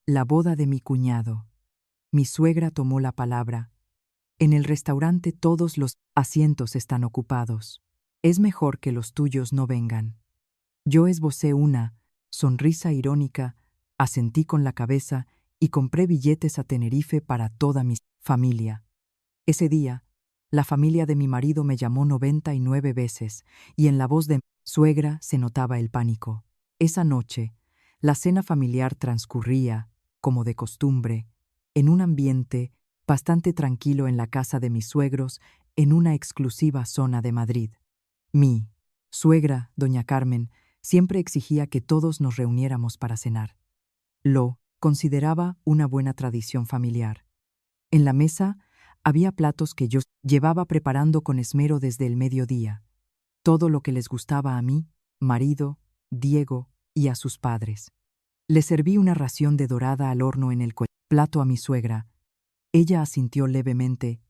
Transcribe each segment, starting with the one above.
La boda de mi cuñado. Mi suegra tomó la palabra. En el restaurante todos los asientos están ocupados. Es mejor que los tuyos no vengan. Yo esbocé una sonrisa irónica, asentí con la cabeza y compré billetes a Tenerife para toda mi familia. Ese día, la familia de mi marido me llamó 99 veces y en la voz de mi suegra se notaba el pánico. Esa noche, la cena familiar transcurría, como de costumbre, en un ambiente bastante tranquilo en la casa de mis suegros en una exclusiva zona de Madrid. Mi suegra, doña Carmen, siempre exigía que todos nos reuniéramos para cenar. Lo consideraba una buena tradición familiar. En la mesa había platos que yo llevaba preparando con esmero desde el mediodía. Todo lo que les gustaba a mí, marido, Diego y a sus padres. Le serví una ración de dorada al horno en el plato a mi suegra. Ella asintió levemente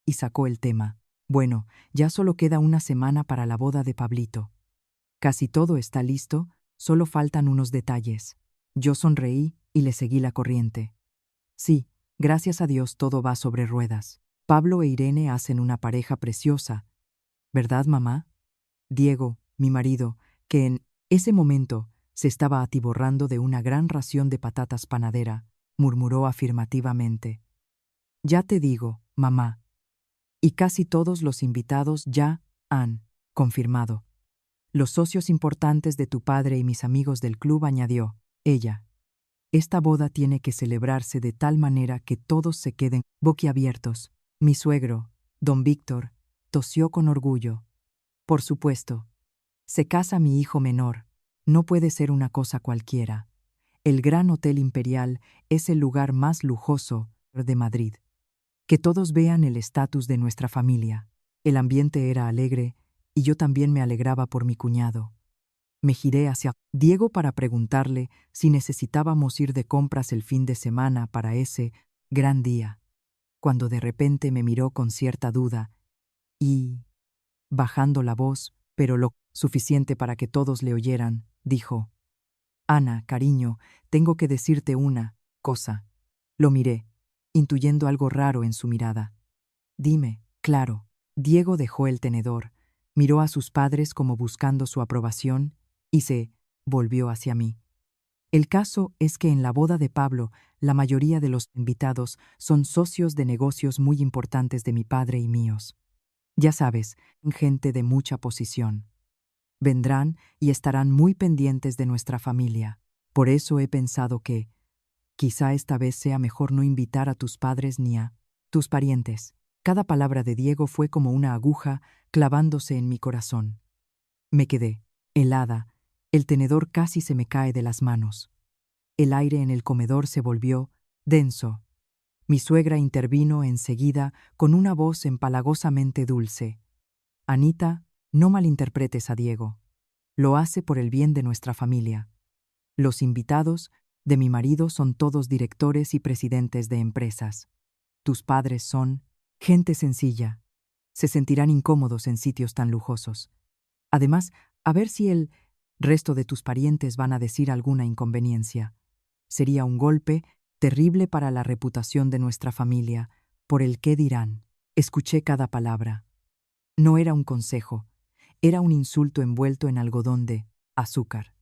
y sacó el tema. Bueno, ya solo queda una semana para la boda de Pablito. Casi todo está listo, solo faltan unos detalles. Yo sonreí y le seguí la corriente. Sí, gracias a Dios todo va sobre ruedas. Pablo e Irene hacen una pareja preciosa. ¿Verdad, mamá? Diego, mi marido, que en ese momento se estaba atiborrando de una gran ración de patatas panadera, murmuró afirmativamente. Ya te digo, mamá. Y casi todos los invitados ya han confirmado. Los socios importantes de tu padre y mis amigos del club, añadió ella. Esta boda tiene que celebrarse de tal manera que todos se queden boquiabiertos. Mi suegro, don Víctor, tosió con orgullo. Por supuesto. Se casa mi hijo menor. No puede ser una cosa cualquiera. El Gran Hotel Imperial es el lugar más lujoso de Madrid. Que todos vean el estatus de nuestra familia. El ambiente era alegre y yo también me alegraba por mi cuñado. Me giré hacia Diego para preguntarle si necesitábamos ir de compras el fin de semana para ese gran día, cuando de repente me miró con cierta duda y, bajando la voz, pero lo suficiente para que todos le oyeran, dijo: Ana, cariño, tengo que decirte una cosa. Lo miré, intuyendo algo raro en su mirada. Dime, claro. Diego dejó el tenedor, miró a sus padres como buscando su aprobación y se volvió hacia mí. El caso es que en la boda de Pablo, la mayoría de los invitados son socios de negocios muy importantes de mi padre y míos. Ya sabes, gente de mucha posición. Vendrán y estarán muy pendientes de nuestra familia. Por eso he pensado que, quizá esta vez sea mejor no invitar a tus padres ni a tus parientes. Cada palabra de Diego fue como una aguja clavándose en mi corazón. Me quedé helada. El tenedor casi se me cae de las manos. El aire en el comedor se volvió denso. Mi suegra intervino enseguida con una voz empalagosamente dulce. Anita, no malinterpretes a Diego. Lo hace por el bien de nuestra familia. Los invitados de mi marido son todos directores y presidentes de empresas. Tus padres son gente sencilla. Se sentirán incómodos en sitios tan lujosos. Además, a ver si el resto de tus parientes van a decir alguna inconveniencia. Sería un golpe terrible para la reputación de nuestra familia, por el qué dirán. Escuché cada palabra. No era un consejo, era un insulto envuelto en algodón de azúcar.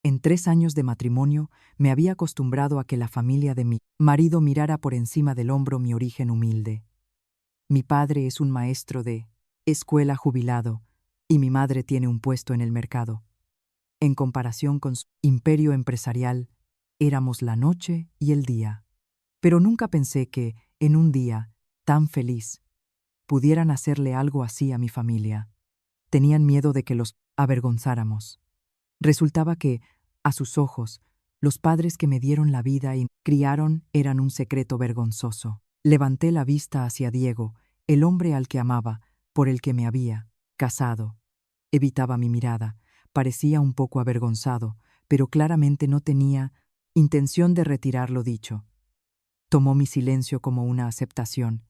En 3 años de matrimonio me había acostumbrado a que la familia de mi marido mirara por encima del hombro mi origen humilde. Mi padre es un maestro de escuela jubilado y mi madre tiene un puesto en el mercado. En comparación con su imperio empresarial, éramos la noche y el día. Pero nunca pensé que, en un día tan feliz, pudieran hacerle algo así a mi familia. Tenían miedo de que los avergonzáramos. Resultaba que, a sus ojos, los padres que me dieron la vida y criaron eran un secreto vergonzoso. Levanté la vista hacia Diego, el hombre al que amaba, por el que me había casado. Evitaba mi mirada, parecía un poco avergonzado, pero claramente no tenía intención de retirar lo dicho. Tomó mi silencio como una aceptación.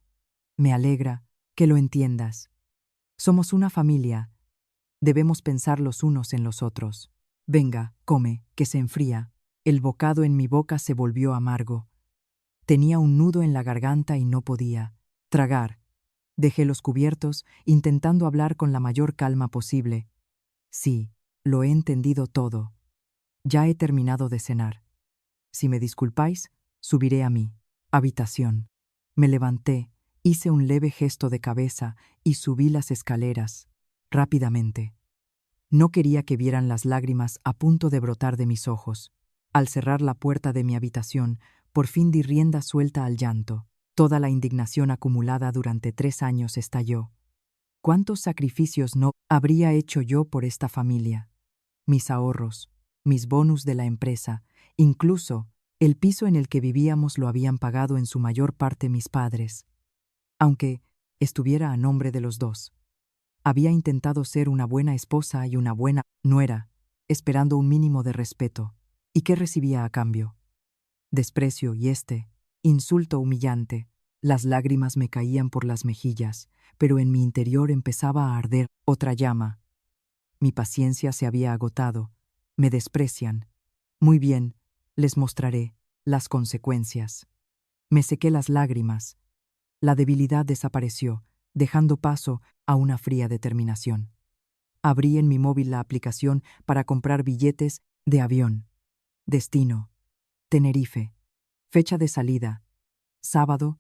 Me alegra que lo entiendas. Somos una familia. Debemos pensar los unos en los otros. Venga, come, que se enfría. El bocado en mi boca se volvió amargo. Tenía un nudo en la garganta y no podía tragar. Dejé los cubiertos, intentando hablar con la mayor calma posible. Sí, lo he entendido todo. Ya he terminado de cenar. Si me disculpáis, subiré a mi habitación. Me levanté, hice un leve gesto de cabeza y subí las escaleras, rápidamente. No quería que vieran las lágrimas a punto de brotar de mis ojos. Al cerrar la puerta de mi habitación, por fin di rienda suelta al llanto. Toda la indignación acumulada durante 3 años estalló. ¿Cuántos sacrificios no habría hecho yo por esta familia? Mis ahorros, mis bonus de la empresa, incluso el piso en el que vivíamos lo habían pagado en su mayor parte mis padres. Aunque estuviera a nombre de los dos. Había intentado ser una buena esposa y una buena nuera, esperando un mínimo de respeto. ¿Y qué recibía a cambio? Desprecio y insulto humillante. Las lágrimas me caían por las mejillas, pero en mi interior empezaba a arder otra llama. Mi paciencia se había agotado. Me desprecian. Muy bien, les mostraré las consecuencias. Me sequé las lágrimas. La debilidad desapareció, dejando paso a una fría determinación. Abrí en mi móvil la aplicación para comprar billetes de avión. Destino: Tenerife. Fecha de salida: sábado,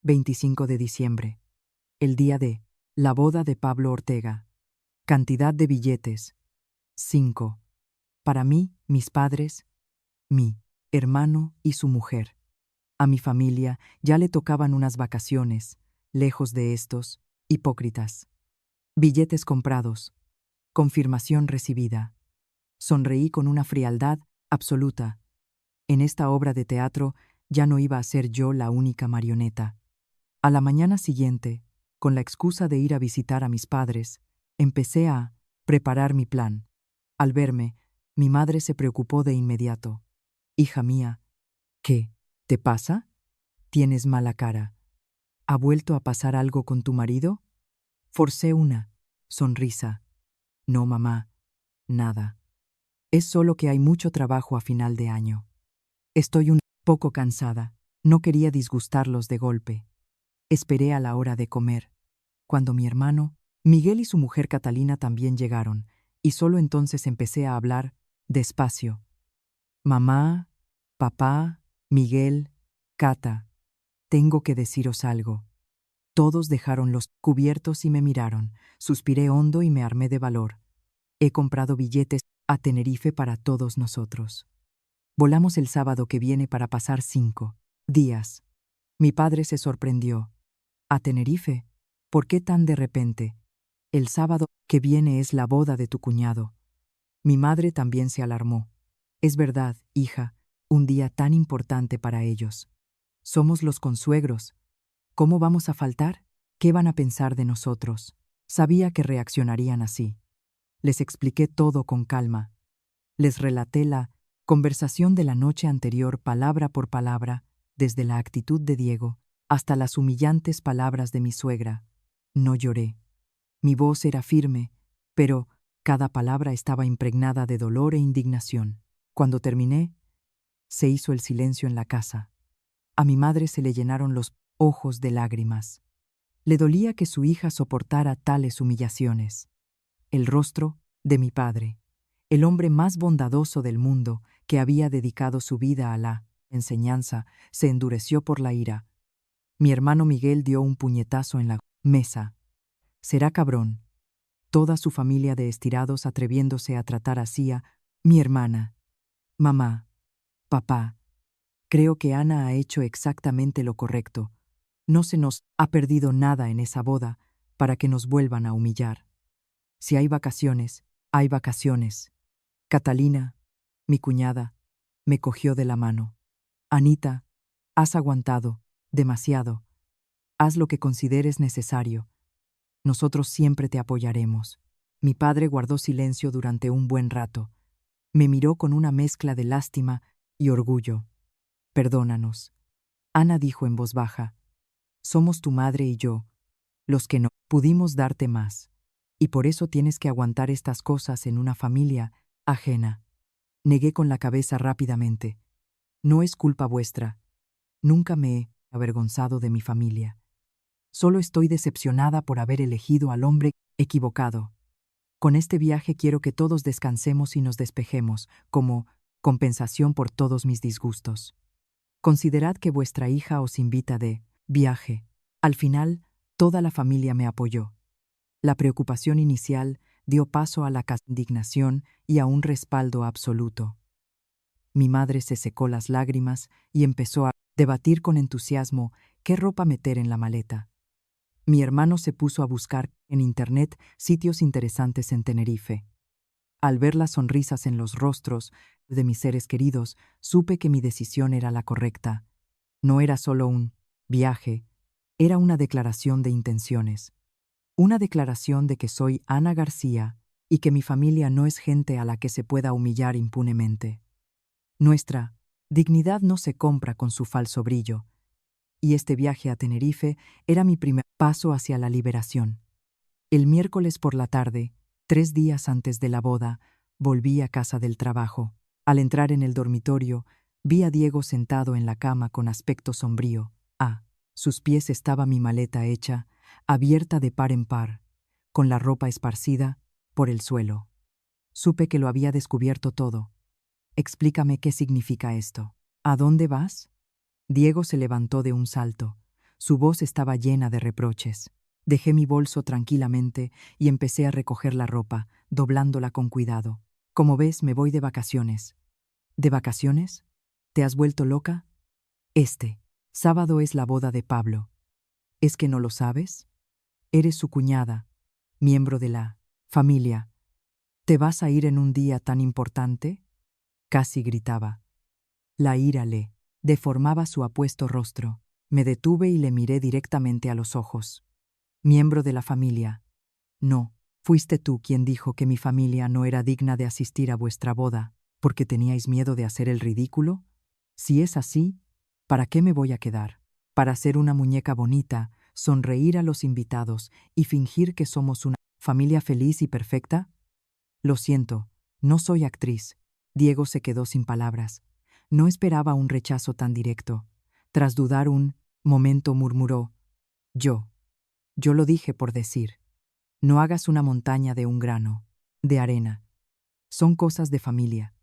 25 de diciembre. El día de la boda de Pablo Ortega. Cantidad de billetes: 5. Para mí, mis padres, mi hermano y su mujer. A mi familia ya le tocaban unas vacaciones, lejos de estos hipócritas. Billetes comprados. Confirmación recibida. Sonreí con una frialdad absoluta. En esta obra de teatro ya no iba a ser yo la única marioneta. A la mañana siguiente, con la excusa de ir a visitar a mis padres, empecé a preparar mi plan. Al verme, mi madre se preocupó de inmediato. «Hija mía, ¿qué te pasa? Tienes mala cara. ¿Ha vuelto a pasar algo con tu marido?» Forcé una sonrisa. «No, mamá, nada. Es solo que hay mucho trabajo a final de año. Estoy un poco cansada. No quería disgustarlos de golpe. Esperé a la hora de comer, cuando mi hermano, Miguel y su mujer Catalina también llegaron, y solo entonces empecé a hablar despacio. Mamá, papá, Miguel, Cata, tengo que deciros algo». Todos dejaron los cubiertos y me miraron. Suspiré hondo y me armé de valor. He comprado billetes a Tenerife para todos nosotros. Volamos el sábado que viene para pasar 5 días. Mi padre se sorprendió. ¿A Tenerife? ¿Por qué tan de repente? El sábado que viene es la boda de tu cuñado. Mi madre también se alarmó. Es verdad, hija, un día tan importante para ellos. Somos los consuegros. ¿Cómo vamos a faltar? ¿Qué van a pensar de nosotros? Sabía que reaccionarían así. Les expliqué todo con calma. Les relaté la conversación de la noche anterior palabra por palabra, desde la actitud de Diego hasta las humillantes palabras de mi suegra. No lloré. Mi voz era firme, pero cada palabra estaba impregnada de dolor e indignación. Cuando terminé, se hizo el silencio en la casa. A mi madre se le llenaron los ojos de lágrimas. Le dolía que su hija soportara tales humillaciones. El rostro de mi padre, el hombre más bondadoso del mundo que había dedicado su vida a la enseñanza, se endureció por la ira. Mi hermano Miguel dio un puñetazo en la mesa. «Será cabrón». Toda su familia de estirados atreviéndose a tratar así a mi hermana. «Mamá, papá, creo que Ana ha hecho exactamente lo correcto. No se nos ha perdido nada en esa boda para que nos vuelvan a humillar. Si hay vacaciones, hay vacaciones». Catalina, mi cuñada, me cogió de la mano. «Anita, has aguantado demasiado. Haz lo que consideres necesario. Nosotros siempre te apoyaremos». Mi padre guardó silencio durante un buen rato. Me miró con una mezcla de lástima y orgullo. «Perdónanos». Ana dijo en voz baja. «Somos tu madre y yo, los que no pudimos darte más. Y por eso tienes que aguantar estas cosas en una familia ajena». Negué con la cabeza rápidamente. No es culpa vuestra. Nunca me he avergonzado de mi familia. Solo estoy decepcionada por haber elegido al hombre equivocado. Con este viaje quiero que todos descansemos y nos despejemos, como compensación por todos mis disgustos. Considerad que vuestra hija os invita de viaje. Al final, toda la familia me apoyó. La preocupación inicial dio paso a la indignación y a un respaldo absoluto. Mi madre se secó las lágrimas y empezó a debatir con entusiasmo qué ropa meter en la maleta. Mi hermano se puso a buscar en internet sitios interesantes en Tenerife. Al ver las sonrisas en los rostros de mis seres queridos, supe que mi decisión era la correcta. No era solo un viaje, era una declaración de intenciones. Una declaración de que soy Ana García y que mi familia no es gente a la que se pueda humillar impunemente. Nuestra dignidad no se compra con su falso brillo, y este viaje a Tenerife era mi primer paso hacia la liberación. El miércoles por la tarde, 3 días antes de la boda, volví a casa del trabajo. Al entrar en el dormitorio, vi a Diego sentado en la cama con aspecto sombrío. A sus pies estaba mi maleta hecha, abierta de par en par, con la ropa esparcida por el suelo. Supe que lo había descubierto todo. Explícame qué significa esto. ¿A dónde vas? Diego se levantó de un salto. Su voz estaba llena de reproches. Dejé mi bolso tranquilamente y empecé a recoger la ropa, doblándola con cuidado. Como ves, me voy de vacaciones. ¿De vacaciones? ¿Te has vuelto loca? Sábado es la boda de Pablo. ¿Es que no lo sabes? Eres su cuñada, miembro de la familia. ¿Te vas a ir en un día tan importante? Casi gritaba. La ira le deformaba su apuesto rostro. Me detuve y le miré directamente a los ojos. Miembro de la familia. No, fuiste tú quien dijo que mi familia no era digna de asistir a vuestra boda, porque teníais miedo de hacer el ridículo. Si es así, ¿para qué me voy a quedar? ¿Para ser una muñeca bonita, sonreír a los invitados y fingir que somos una familia feliz y perfecta? Lo siento, no soy actriz. Diego se quedó sin palabras. No esperaba un rechazo tan directo. Tras dudar un momento murmuró: Yo lo dije por decir. No hagas una montaña de un grano de arena. Son cosas de familia.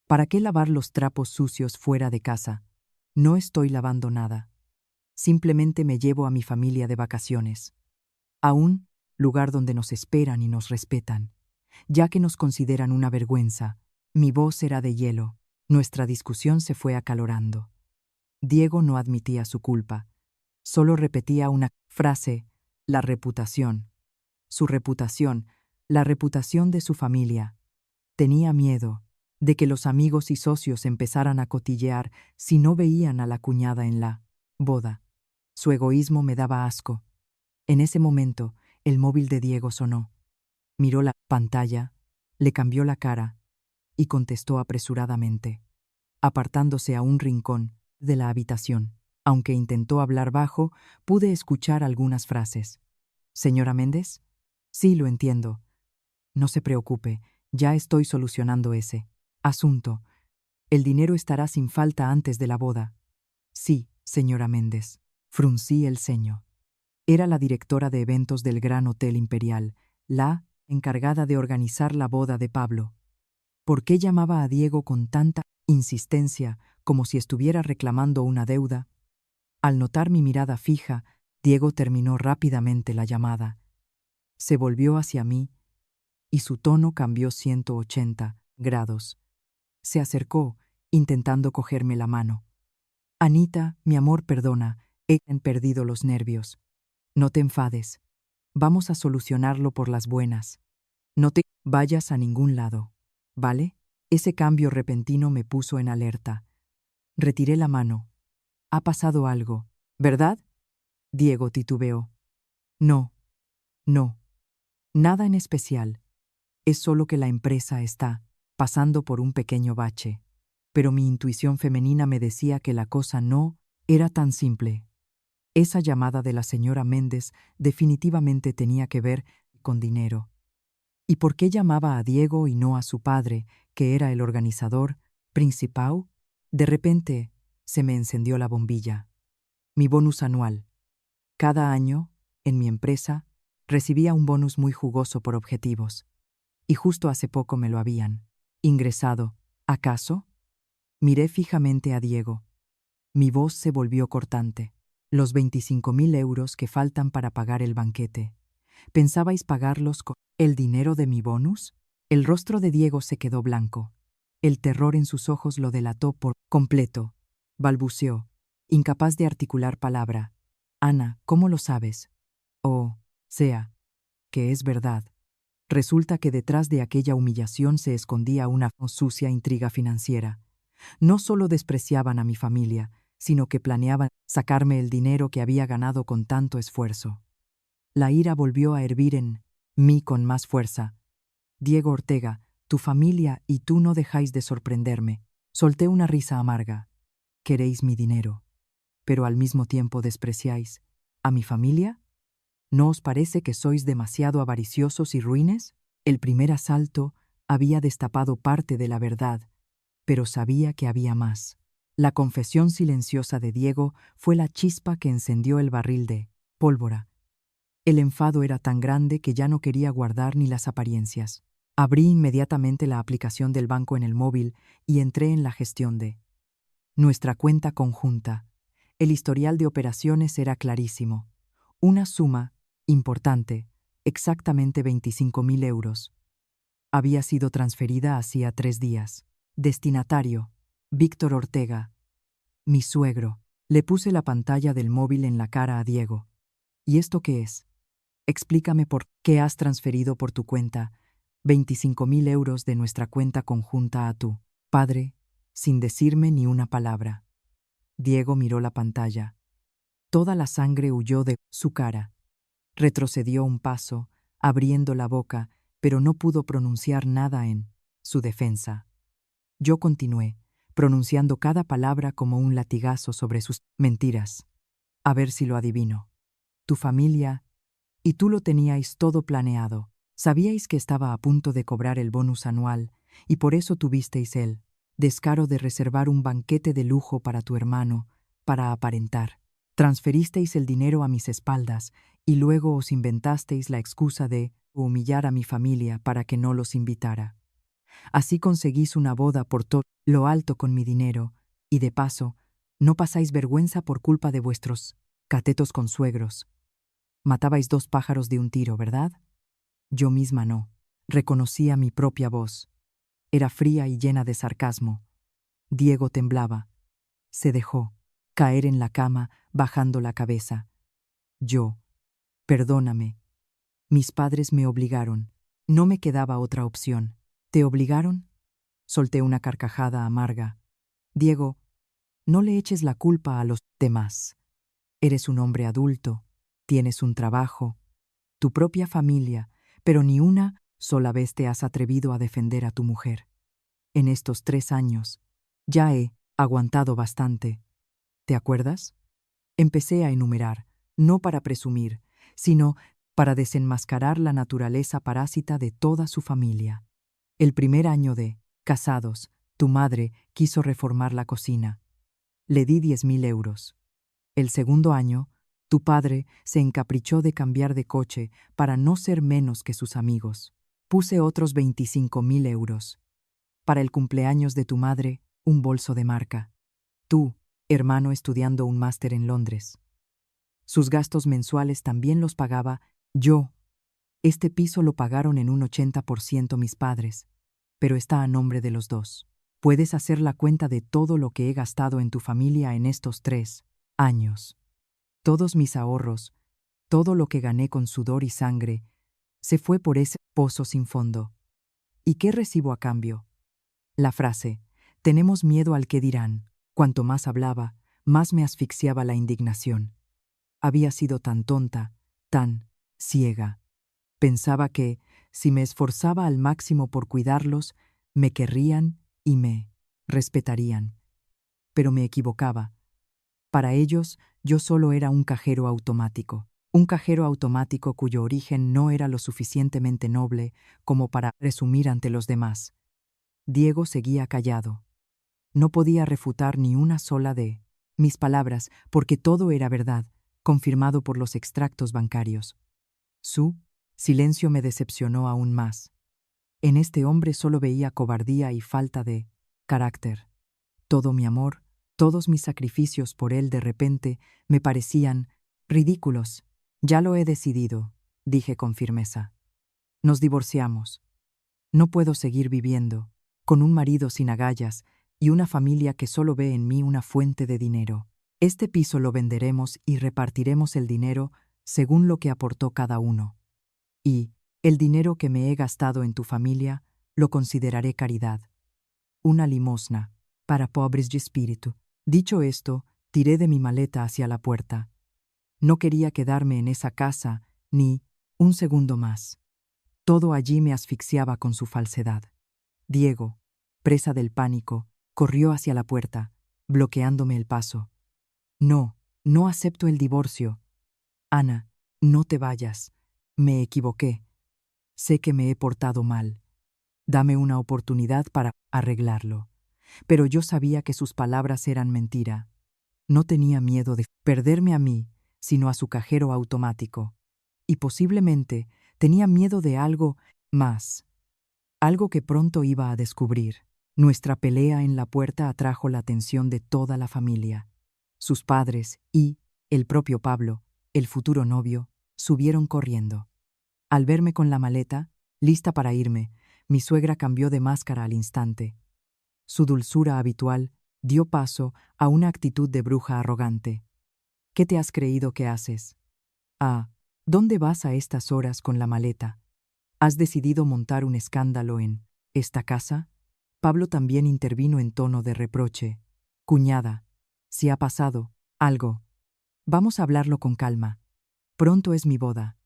¿Para qué lavar los trapos sucios fuera de casa? No estoy lavando nada. Simplemente me llevo a mi familia de vacaciones. A un lugar donde nos esperan y nos respetan. Ya que nos consideran una vergüenza, mi voz era de hielo. Nuestra discusión se fue acalorando. Diego no admitía su culpa. Solo repetía una frase: la reputación. Su reputación, la reputación de su familia. Tenía miedo de que los amigos y socios empezaran a cotillear si no veían a la cuñada en la boda. Su egoísmo me daba asco. En ese momento, el móvil de Diego sonó. Miró la pantalla, le cambió la cara y contestó apresuradamente, apartándose a un rincón de la habitación. Aunque intentó hablar bajo, pude escuchar algunas frases. ¿Señora Méndez? Sí, lo entiendo. No se preocupe, ya estoy solucionando ese asunto. El dinero estará sin falta antes de la boda. Sí, señora Méndez. Fruncí el ceño. Era la directora de eventos del Gran Hotel Imperial, la encargada de organizar la boda de Pablo. ¿Por qué llamaba a Diego con tanta insistencia, como si estuviera reclamando una deuda? Al notar mi mirada fija, Diego terminó rápidamente la llamada. Se volvió hacia mí y su tono cambió 180 grados. Se acercó, intentando cogerme la mano. Anita, mi amor, perdona, he perdido los nervios. No te enfades. Vamos a solucionarlo por las buenas. No te vayas a ningún lado, ¿vale? Ese cambio repentino me puso en alerta. Retiré la mano. Ha pasado algo, ¿verdad? Diego titubeó. No, no, nada en especial. Es solo que la empresa está pasando por un pequeño bache. Pero mi intuición femenina me decía que la cosa no era tan simple. Esa llamada de la señora Méndez definitivamente tenía que ver con dinero. ¿Y por qué llamaba a Diego y no a su padre, que era el organizador, principal? De repente, se me encendió la bombilla. Mi bonus anual. Cada año, en mi empresa, recibía un bonus muy jugoso por objetivos. Y justo hace poco me lo habían ingresado. ¿Acaso? Miré fijamente a Diego. Mi voz se volvió cortante. Los 25.000 euros que faltan para pagar el banquete. ¿Pensabais pagarlos con el dinero de mi bonus? El rostro de Diego se quedó blanco. El terror en sus ojos lo delató por completo. Balbuceó, incapaz de articular palabra. Ana, ¿cómo lo sabes? Oh, sea, que es verdad. Resulta que detrás de aquella humillación se escondía una sucia intriga financiera. No solo despreciaban a mi familia, sino que planeaban sacarme el dinero que había ganado con tanto esfuerzo. La ira volvió a hervir en mí con más fuerza. Diego Ortega, tu familia y tú no dejáis de sorprenderme. Solté una risa amarga. Queréis mi dinero, pero al mismo tiempo despreciáis a mi familia. ¿No os parece que sois demasiado avariciosos y ruines? El primer asalto había destapado parte de la verdad, pero sabía que había más. La confesión silenciosa de Diego fue la chispa que encendió el barril de pólvora. El enfado era tan grande que ya no quería guardar ni las apariencias. Abrí inmediatamente la aplicación del banco en el móvil y entré en la gestión de nuestra cuenta conjunta. El historial de operaciones era clarísimo. Una suma importante, exactamente 25.000 euros. Había sido transferida hacía 3 días. Destinatario: Víctor Ortega, mi suegro. Le puse la pantalla del móvil en la cara a Diego. ¿Y esto qué es? Explícame por qué has transferido por tu cuenta 25.000 euros de nuestra cuenta conjunta a tu padre, sin decirme ni una palabra. Diego miró la pantalla. Toda la sangre huyó de su cara. Retrocedió un paso, abriendo la boca, pero no pudo pronunciar nada en su defensa. Yo continué, pronunciando cada palabra como un latigazo sobre sus mentiras. A ver si lo adivino. Tu familia y tú lo teníais todo planeado. Sabíais que estaba a punto de cobrar el bonus anual y por eso tuvisteis el descaro de reservar un banquete de lujo para tu hermano, para aparentar. Transferisteis el dinero a mis espaldas y luego os inventasteis la excusa de humillar a mi familia para que no los invitara. Así conseguís una boda por todo lo alto con mi dinero y, de paso, no pasáis vergüenza por culpa de vuestros catetos consuegros. Matabais 2 pájaros de un tiro, ¿verdad? Yo misma no. Reconocía mi propia voz. Era fría y llena de sarcasmo. Diego temblaba. Se dejó caer en la cama, bajando la cabeza. Yo, perdóname. Mis padres me obligaron. No me quedaba otra opción. ¿Te obligaron? Solté una carcajada amarga. Diego, no le eches la culpa a los demás. Eres un hombre adulto, tienes un trabajo, tu propia familia, pero ni una sola vez te has atrevido a defender a tu mujer. En estos 3 años, ya he aguantado bastante. ¿Te acuerdas? Empecé a enumerar, no para presumir, sino para desenmascarar la naturaleza parásita de toda su familia. El primer año de casados, tu madre quiso reformar la cocina. Le di 10.000 euros. El segundo año, tu padre se encaprichó de cambiar de coche para no ser menos que sus amigos. Puse otros 25.000 euros. Para el cumpleaños de tu madre, un bolso de marca. Tú, hermano, estudiando un máster en Londres. Sus gastos mensuales también los pagaba yo. Este piso lo pagaron en un 80% mis padres, pero está a nombre de los dos. Puedes hacer la cuenta de todo lo que he gastado en tu familia en estos 3 años. Todos mis ahorros, todo lo que gané con sudor y sangre, se fue por ese pozo sin fondo. ¿Y qué recibo a cambio? La frase, tenemos miedo al que dirán. Cuanto más hablaba, más me asfixiaba la indignación. Había sido tan tonta, tan ciega. Pensaba que, si me esforzaba al máximo por cuidarlos, me querrían y me respetarían. Pero me equivocaba. Para ellos, yo solo era un cajero automático, un cajero automático cuyo origen no era lo suficientemente noble como para presumir ante los demás. Diego seguía callado. No podía refutar ni una sola de mis palabras, porque todo era verdad, confirmado por los extractos bancarios. Su silencio me decepcionó aún más. En este hombre solo veía cobardía y falta de carácter. Todo mi amor, todos mis sacrificios por él de repente me parecían ridículos. Ya lo he decidido, dije con firmeza. Nos divorciamos. No puedo seguir viviendo, con un marido sin agallas y una familia que solo ve en mí una fuente de dinero. Este piso lo venderemos y repartiremos el dinero según lo que aportó cada uno. Y el dinero que me he gastado en tu familia lo consideraré caridad. Una limosna para pobres de espíritu. Dicho esto, tiré de mi maleta hacia la puerta. No quería quedarme en esa casa ni un segundo más. Todo allí me asfixiaba con su falsedad. Diego, presa del pánico, corrió hacia la puerta, bloqueándome el paso. No, no acepto el divorcio. Ana, no te vayas. Me equivoqué. Sé que me he portado mal. Dame una oportunidad para arreglarlo. Pero yo sabía que sus palabras eran mentira. No tenía miedo de perderme a mí, sino a su cajero automático. Y posiblemente tenía miedo de algo más. Algo que pronto iba a descubrir. Nuestra pelea en la puerta atrajo la atención de toda la familia. Sus padres y el propio Pablo, el futuro novio, subieron corriendo. Al verme con la maleta, lista para irme, mi suegra cambió de máscara al instante. Su dulzura habitual dio paso a una actitud de bruja arrogante. ¿Qué te has creído que haces? Ah, ¿dónde vas a estas horas con la maleta? ¿Has decidido montar un escándalo en esta casa? Pablo también intervino en tono de reproche. Cuñada, si ha pasado algo, vamos a hablarlo con calma. Pronto es mi boda.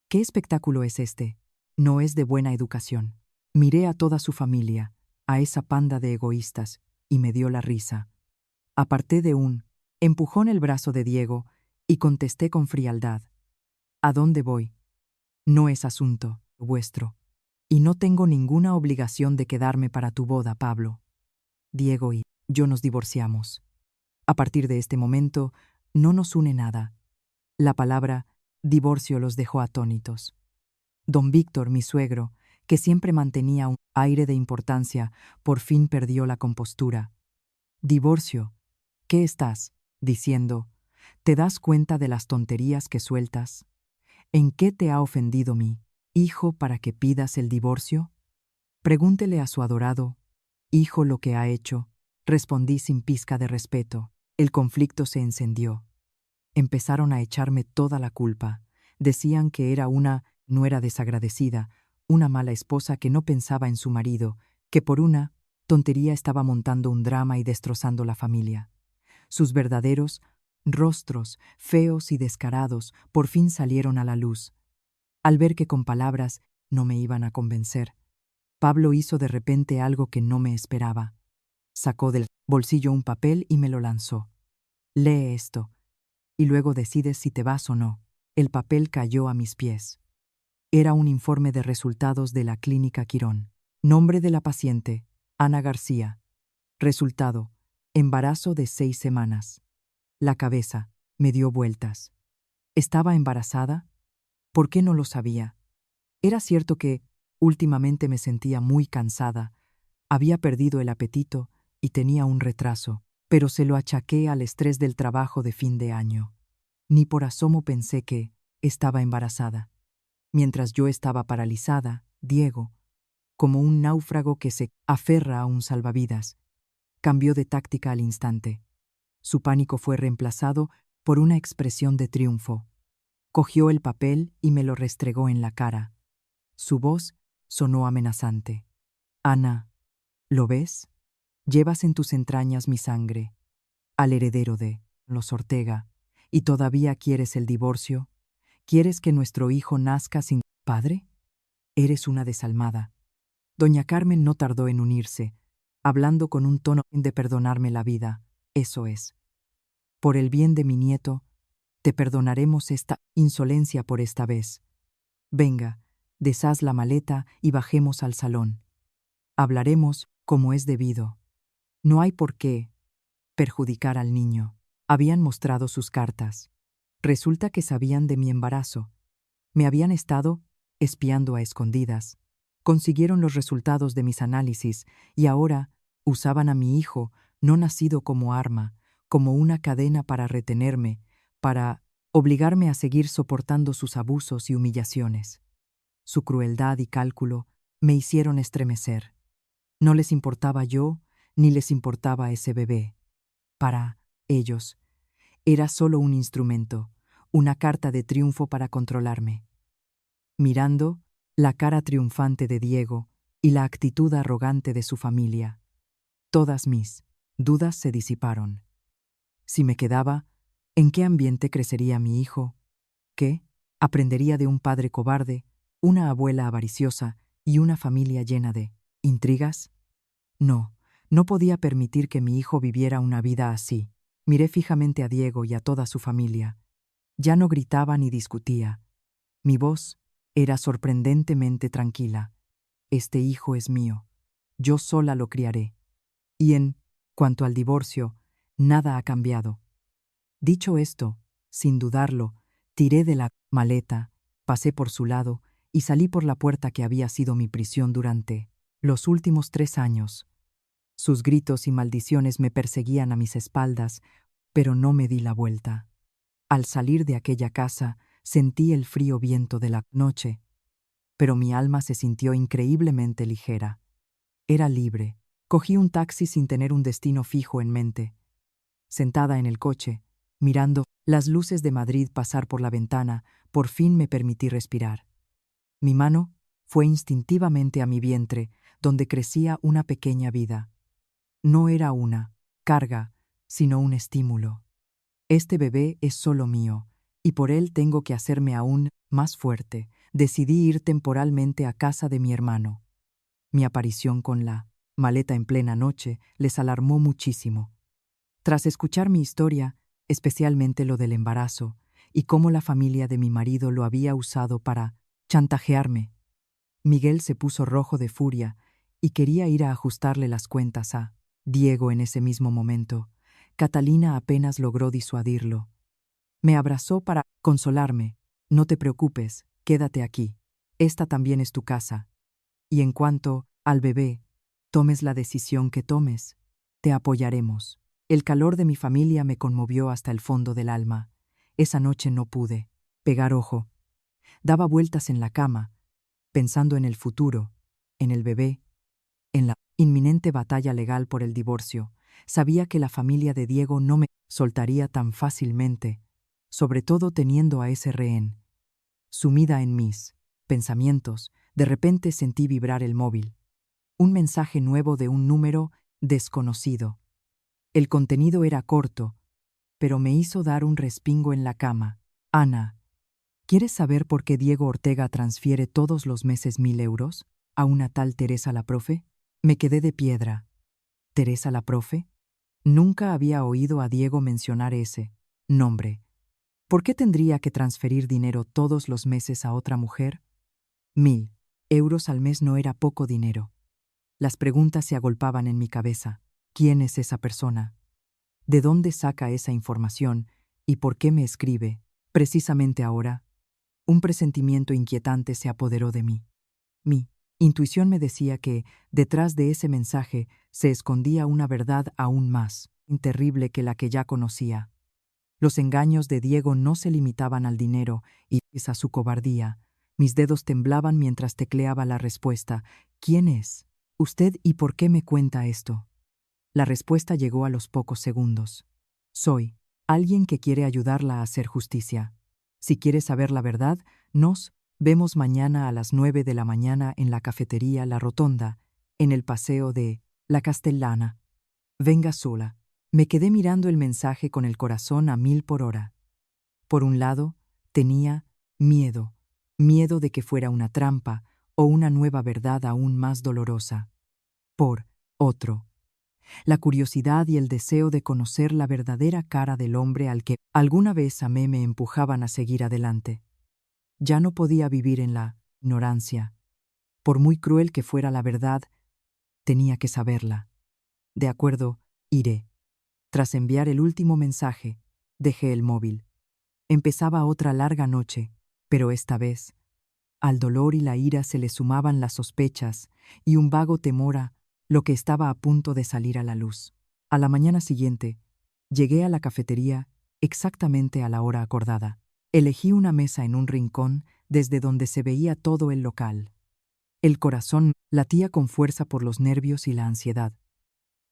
¿Qué espectáculo es este? No es de buena educación. Miré a toda su familia, a esa panda de egoístas, y me dio la risa. Aparté de un empujón el brazo de Diego y contesté con frialdad. ¿A dónde voy? No es asunto vuestro. Y no tengo ninguna obligación de quedarme para tu boda, Pablo. Diego y yo nos divorciamos. A partir de este momento, no nos une nada. La palabra divorcio los dejó atónitos. Don Víctor, mi suegro, que siempre mantenía un aire de importancia, por fin perdió la compostura. Divorcio. ¿Qué estás diciendo? ¿Te das cuenta de las tonterías que sueltas? ¿En qué te ha ofendido mi hijo para que pidas el divorcio? Pregúntele a su adorado hijo lo que ha hecho, respondí sin pizca de respeto. El conflicto se encendió. Empezaron a echarme toda la culpa. Decían que era una nuera desagradecida, una mala esposa que no pensaba en su marido, que por una tontería estaba montando un drama y destrozando la familia. Sus verdaderos rostros, feos y descarados, por fin salieron a la luz. Al ver que con palabras no me iban a convencer, Pablo hizo de repente algo que no me esperaba. Sacó del bolsillo un papel y me lo lanzó. Lee esto, y luego decides si te vas o no. El papel cayó a mis pies. Era un informe de resultados de la Clínica Quirón. Nombre de la paciente, Ana García. Resultado, embarazo de 6 semanas. La cabeza me dio vueltas. ¿Estaba embarazada? ¿Por qué no lo sabía? Era cierto que últimamente me sentía muy cansada, había perdido el apetito y tenía un retraso, pero se lo achaqué al estrés del trabajo de fin de año. Ni por asomo pensé que estaba embarazada. Mientras yo estaba paralizada, Diego, como un náufrago que se aferra a un salvavidas, cambió de táctica al instante. Su pánico fue reemplazado por una expresión de triunfo. Cogió el papel y me lo restregó en la cara. Su voz sonó amenazante. Ana, ¿lo ves? Llevas en tus entrañas mi sangre, al heredero de los Ortega, y todavía quieres el divorcio. ¿Quieres que nuestro hijo nazca sin padre? Eres una desalmada. Doña Carmen no tardó en unirse, hablando con un tono de perdonarme la vida. Eso es. Por el bien de mi nieto, Te perdonaremos esta insolencia por esta vez. Venga, deshaz la maleta y bajemos al salón. Hablaremos como es debido. No hay por qué perjudicar al niño. Habían mostrado sus cartas. Resulta que sabían de mi embarazo. Me habían estado espiando a escondidas. Consiguieron los resultados de mis análisis y ahora usaban a mi hijo no nacido como arma, como una cadena para retenerme, para obligarme a seguir soportando sus abusos y humillaciones. Su crueldad y cálculo me hicieron estremecer. No les importaba yo, ni les importaba ese bebé. Para ellos, era solo un instrumento, una carta de triunfo para controlarme. Mirando la cara triunfante de Diego y la actitud arrogante de su familia, todas mis dudas se disiparon. Si me quedaba, ¿en qué ambiente crecería mi hijo? ¿Qué aprendería de un padre cobarde, una abuela avariciosa y una familia llena de intrigas? No, no podía permitir que mi hijo viviera una vida así. Miré fijamente a Diego y a toda su familia. Ya no gritaba ni discutía. Mi voz era sorprendentemente tranquila. Este hijo es mío. Yo sola lo criaré. Y en cuanto al divorcio, nada ha cambiado. Dicho esto, sin dudarlo, tiré de la maleta, pasé por su lado y salí por la puerta que había sido mi prisión durante los últimos 3 años. Sus gritos y maldiciones me perseguían a mis espaldas, pero no me di la vuelta. Al salir de aquella casa, sentí el frío viento de la noche, pero mi alma se sintió increíblemente ligera. Era libre. Cogí un taxi sin tener un destino fijo en mente. Sentada en el coche, mirando las luces de Madrid pasar por la ventana, por fin me permití respirar. Mi mano fue instintivamente a mi vientre, donde crecía una pequeña vida. No era una carga, sino un estímulo. Este bebé es solo mío, y por él tengo que hacerme aún más fuerte. Decidí ir temporalmente a casa de mi hermano. Mi aparición con la maleta en plena noche les alarmó muchísimo. Tras escuchar mi historia, especialmente lo del embarazo, y cómo la familia de mi marido lo había usado para chantajearme, Miguel se puso rojo de furia y quería ir a ajustarle las cuentas a Diego en ese mismo momento. Catalina apenas logró disuadirlo. Me abrazó para consolarme. No te preocupes, quédate aquí. Esta también es tu casa. Y en cuanto al bebé, tomes la decisión que tomes, te apoyaremos. El calor de mi familia me conmovió hasta el fondo del alma. Esa noche no pude pegar ojo. Daba vueltas en la cama, pensando en el futuro, en el bebé, en la inminente batalla legal por el divorcio. Sabía que la familia de Diego no me soltaría tan fácilmente, sobre todo teniendo a ese rehén. Sumida en mis pensamientos, de repente sentí vibrar el móvil. Un mensaje nuevo de un número desconocido. El contenido era corto, pero me hizo dar un respingo en la cama. Ana, ¿quieres saber por qué Diego Ortega transfiere todos los meses 1.000 euros a una tal Teresa la profe? Me quedé de piedra. ¿Teresa la profe? Nunca había oído a Diego mencionar ese nombre. ¿Por qué tendría que transferir dinero todos los meses a otra mujer? 1.000 euros al mes no era poco dinero. Las preguntas se agolpaban en mi cabeza. ¿Quién es esa persona? ¿De dónde saca esa información? ¿Y por qué me escribe precisamente ahora? Un presentimiento inquietante se apoderó de mí. Mi intuición me decía que, detrás de ese mensaje, se escondía una verdad aún más terrible que la que ya conocía. Los engaños de Diego no se limitaban al dinero y a su cobardía. Mis dedos temblaban mientras tecleaba la respuesta. ¿Quién es usted y por qué me cuenta esto? La respuesta llegó a los pocos segundos. Soy alguien que quiere ayudarla a hacer justicia. Si quiere saber la verdad, nos vemos mañana a las 9 de la mañana en la cafetería La Rotonda, en el paseo de La Castellana. Venga sola. Me quedé mirando el mensaje con el corazón a 1000 por hora. Por un lado, tenía miedo de que fuera una trampa o una nueva verdad aún más dolorosa. Por otro, La curiosidad y el deseo de conocer la verdadera cara del hombre al que alguna vez amé me empujaban a seguir adelante. Ya no podía vivir en la ignorancia. Por muy cruel que fuera la verdad, tenía que saberla. De acuerdo, iré. Tras enviar el último mensaje, dejé el móvil. Empezaba otra larga noche, pero esta vez, al dolor y la ira se le sumaban las sospechas y un vago temor a lo que estaba a punto de salir a la luz. A la mañana siguiente, llegué a la cafetería exactamente a la hora acordada. Elegí una mesa en un rincón desde donde se veía todo el local. El corazón latía con fuerza por los nervios y la ansiedad.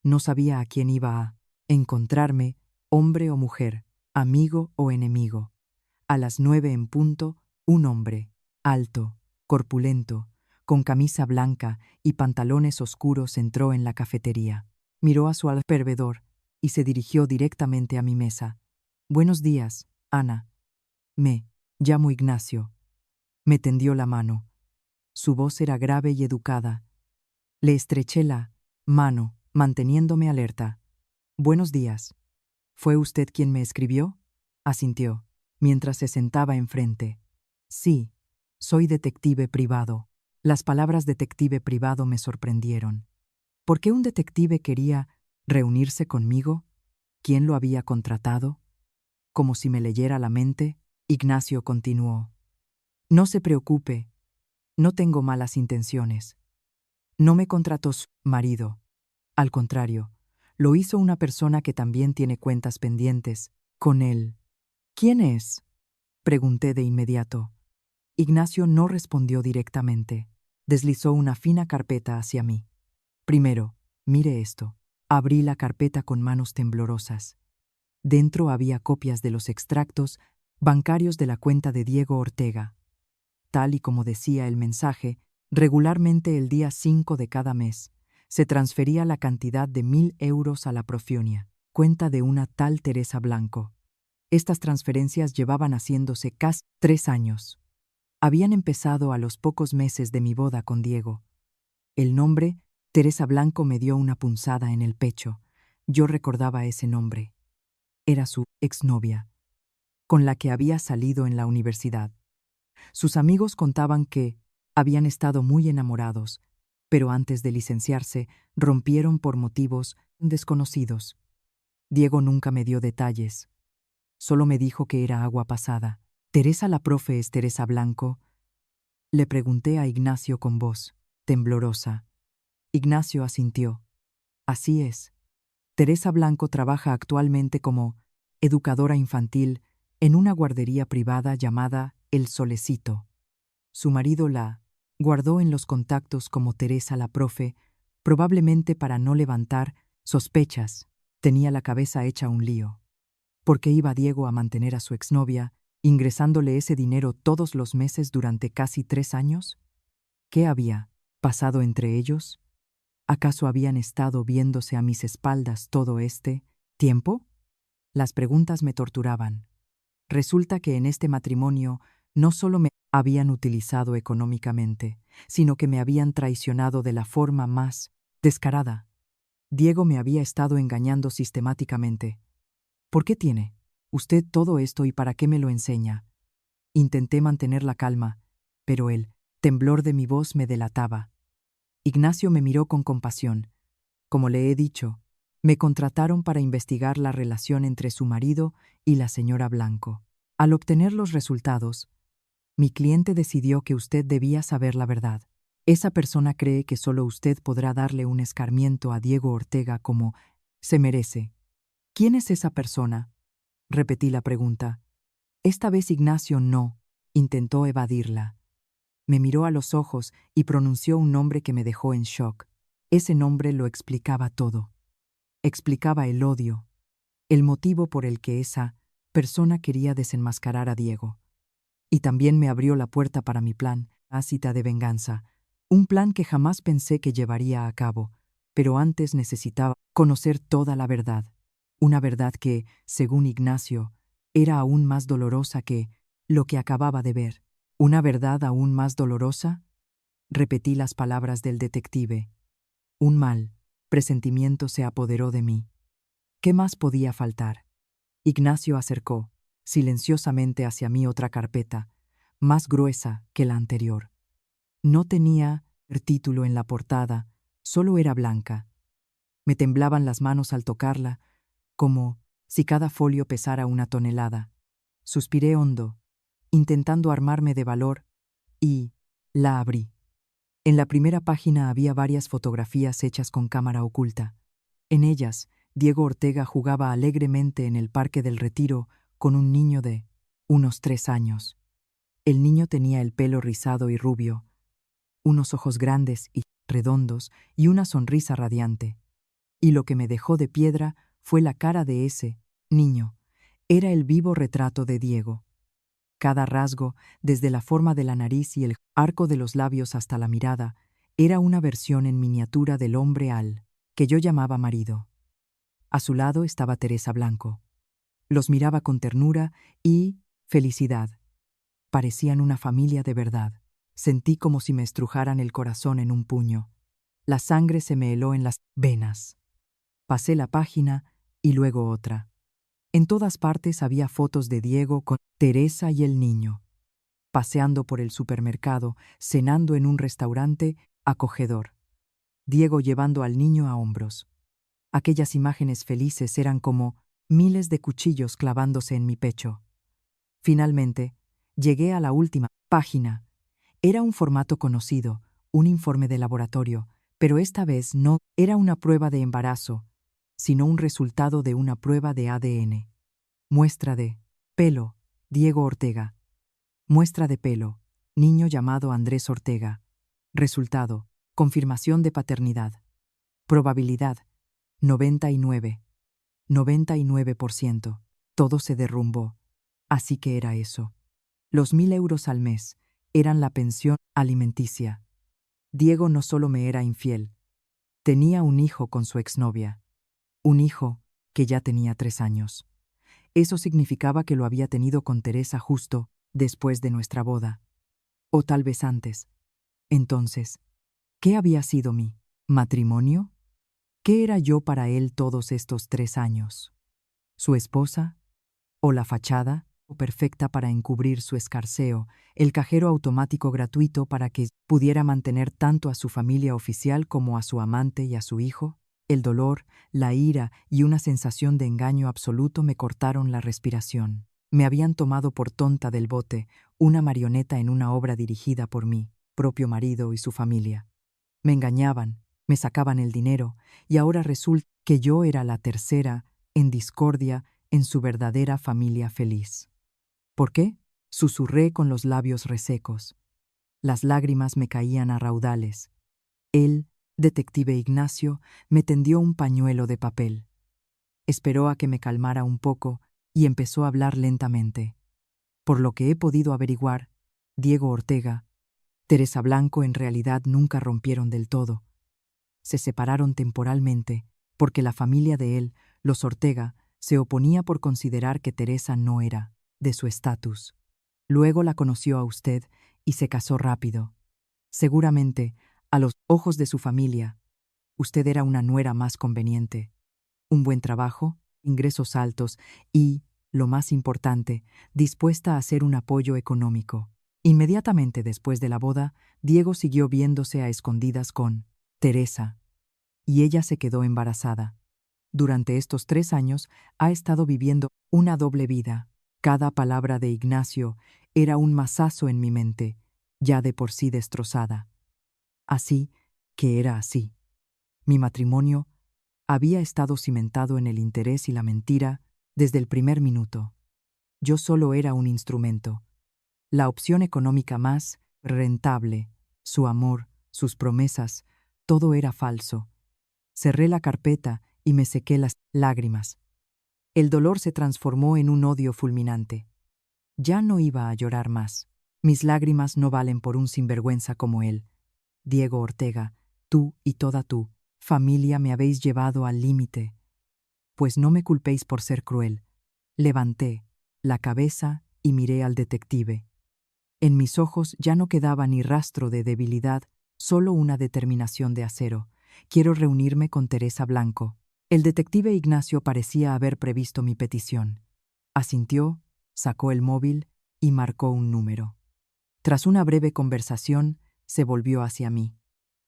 No sabía a quién iba a encontrarme, hombre o mujer, amigo o enemigo. A las 9 en punto, un hombre, alto, corpulento, con camisa blanca y pantalones oscuros entró en la cafetería. Miró a su alrededor y se dirigió directamente a mi mesa. «Buenos días, Ana. Me llamo Ignacio». Me tendió la mano. Su voz era grave y educada. Le estreché la mano, manteniéndome alerta. «Buenos días. ¿Fue usted quien me escribió?», asintió, mientras se sentaba enfrente. «Sí, soy detective privado». Las palabras detective privado me sorprendieron. ¿Por qué un detective quería reunirse conmigo? ¿Quién lo había contratado? Como si me leyera la mente, Ignacio continuó. «No se preocupe, no tengo malas intenciones. No me contrató su marido. Al contrario, lo hizo una persona que también tiene cuentas pendientes con él». «¿Quién es?», pregunté de inmediato. Ignacio no respondió directamente. Deslizó una fina carpeta hacia mí. «Primero, mire esto». Abrí la carpeta con manos temblorosas. Dentro había copias de los extractos bancarios de la cuenta de Diego Ortega. Tal y como decía el mensaje, regularmente el día 5 de cada mes se transfería la cantidad de 1.000 euros a la Profionia, cuenta de una tal Teresa Blanco. Estas transferencias llevaban haciéndose casi 3 años. Habían empezado a los pocos meses de mi boda con Diego. El nombre, Teresa Blanco, me dio una punzada en el pecho. Yo recordaba ese nombre. Era su exnovia, con la que había salido en la universidad. Sus amigos contaban que habían estado muy enamorados, pero antes de licenciarse rompieron por motivos desconocidos. Diego nunca me dio detalles. Solo me dijo que era agua pasada. «¿Teresa la profe es Teresa Blanco?», le pregunté a Ignacio con voz temblorosa. Ignacio asintió. «Así es. Teresa Blanco trabaja actualmente como educadora infantil en una guardería privada llamada El Solecito. Su marido la guardó en los contactos como Teresa la profe, probablemente para no levantar sospechas. Tenía la cabeza hecha un lío. ¿Por qué iba Diego a mantener a su exnovia, ingresándole ese dinero todos los meses durante casi 3 años? ¿Qué había pasado entre ellos? ¿Acaso habían estado viéndose a mis espaldas todo este tiempo? Las preguntas me torturaban. Resulta que en este matrimonio no solo me habían utilizado económicamente, sino que me habían traicionado de la forma más descarada. Diego me había estado engañando sistemáticamente. «¿Por qué tiene usted todo esto y para qué me lo enseña?». Intenté mantener la calma, pero el temblor de mi voz me delataba. Ignacio me miró con compasión. «Como le he dicho, me contrataron para investigar la relación entre su marido y la señora Blanco. Al obtener los resultados, mi cliente decidió que usted debía saber la verdad. Esa persona cree que solo usted podrá darle un escarmiento a Diego Ortega como se merece». «¿Quién es esa persona?», repetí la pregunta. Esta vez Ignacio no intentó evadirla. Me miró a los ojos y pronunció un nombre que me dejó en shock. Ese nombre lo explicaba todo. Explicaba el odio, el motivo por el que esa persona quería desenmascarar a Diego. Y también me abrió la puerta para mi plan, ácida de venganza, un plan que jamás pensé que llevaría a cabo, pero antes necesitaba conocer toda la verdad. Una verdad que, según Ignacio, era aún más dolorosa que lo que acababa de ver. «¿Una verdad aún más dolorosa?», repetí las palabras del detective. «Un mal presentimiento se apoderó de mí. ¿Qué más podía faltar? Ignacio acercó, silenciosamente hacia mí otra carpeta, más gruesa que la anterior. No tenía el título en la portada, solo era blanca. Me temblaban las manos al tocarla, como si cada folio pesara una tonelada. Suspiré hondo, intentando armarme de valor, y la abrí. En la primera página había varias fotografías hechas con cámara oculta. En ellas, Diego Ortega jugaba alegremente en el Parque del Retiro con un niño de unos 3 años. El niño tenía el pelo rizado y rubio, unos ojos grandes y redondos y una sonrisa radiante. Y lo que me dejó de piedra fue la cara de ese niño. Era el vivo retrato de Diego. Cada rasgo, desde la forma de la nariz y el arco de los labios hasta la mirada, era una versión en miniatura del hombre al que yo llamaba marido. A su lado estaba Teresa Blanco. Los miraba con ternura y felicidad. Parecían una familia de verdad. Sentí como si me estrujaran el corazón en un puño. La sangre se me heló en las venas. Pasé la página y luego otra. En todas partes había fotos de Diego con Teresa y el niño, paseando por el supermercado, cenando en un restaurante acogedor. Diego llevando al niño a hombros. Aquellas imágenes felices eran como miles de cuchillos clavándose en mi pecho. Finalmente, llegué a la última página. Era un formato conocido, un informe de laboratorio, pero esta vez no era una prueba de embarazo, sino un resultado de una prueba de ADN. Muestra de pelo, Diego Ortega. Muestra de pelo, niño llamado Andrés Ortega. Resultado, confirmación de paternidad. Probabilidad, 99. 99%. Todo se derrumbó. Así que era eso. Los 1.000 euros al mes eran la pensión alimenticia. Diego no solo me era infiel, tenía un hijo con su exnovia. Un hijo que ya tenía 3 años. Eso significaba que lo había tenido con Teresa justo después de nuestra boda. O tal vez antes. Entonces, ¿qué había sido mi matrimonio? ¿Qué era yo para él todos estos 3 años? ¿Su esposa? ¿O la fachada perfecta para encubrir su escarceo, el cajero automático gratuito para que pudiera mantener tanto a su familia oficial como a su amante y a su hijo? El dolor, la ira y una sensación de engaño absoluto me cortaron la respiración. Me habían tomado por tonta del bote, una marioneta en una obra dirigida por mi propio marido y su familia. Me engañaban, me sacaban el dinero, y ahora resulta que yo era la tercera en discordia en su verdadera familia feliz. ¿Por qué? Susurré con los labios resecos. Las lágrimas me caían a raudales. Él, detective Ignacio, me tendió un pañuelo de papel. Esperó a que me calmara un poco y empezó a hablar lentamente. Por lo que he podido averiguar, Diego Ortega, Teresa Blanco en realidad nunca rompieron del todo. Se separaron temporalmente porque la familia de él, los Ortega, se oponía por considerar que Teresa no era de su estatus. Luego la conoció a usted y se casó rápido. Seguramente, a los ojos de su familia, usted era una nuera más conveniente. Un buen trabajo, ingresos altos y, lo más importante, dispuesta a ser un apoyo económico. Inmediatamente después de la boda, Diego siguió viéndose a escondidas con Teresa, y ella se quedó embarazada. Durante estos 3 años ha estado viviendo una doble vida. Cada palabra de Ignacio era un mazazo en mi mente, ya de por sí destrozada. Así que era así. Mi matrimonio había estado cimentado en el interés y la mentira desde el primer minuto. Yo solo era un instrumento, la opción económica más rentable. Su amor, sus promesas, todo era falso. Cerré la carpeta y me sequé las lágrimas. El dolor se transformó en un odio fulminante. Ya no iba a llorar más. Mis lágrimas no valen por un sinvergüenza como él. Diego Ortega, tú y toda tu familia me habéis llevado al límite. Pues no me culpéis por ser cruel. Levanté la cabeza y miré al detective. En mis ojos ya no quedaba ni rastro de debilidad, solo una determinación de acero. Quiero reunirme con Teresa Blanco. El detective Ignacio parecía haber previsto mi petición. Asintió, sacó el móvil y marcó un número. Tras una breve conversación, se volvió hacia mí.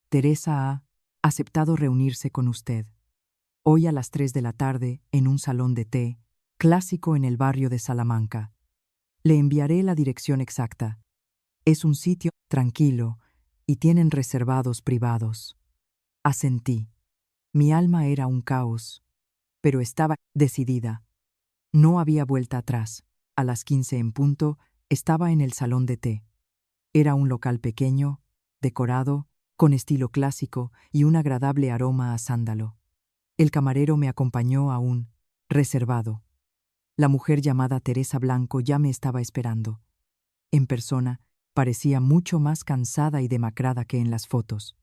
Teresa ha aceptado reunirse con usted. Hoy a las 3 de la tarde, en un salón de té, clásico en el barrio de Salamanca. Le enviaré la dirección exacta. Es un sitio tranquilo y tienen reservados privados. Asentí. Mi alma era un caos, pero estaba decidida. No había vuelta atrás. A las 15 en punto, estaba en el salón de té. Era un local pequeño, decorado, con estilo clásico y un agradable aroma a sándalo. El camarero me acompañó a un reservado. La mujer llamada Teresa Blanco ya me estaba esperando. En persona, parecía mucho más cansada y demacrada que en las fotos.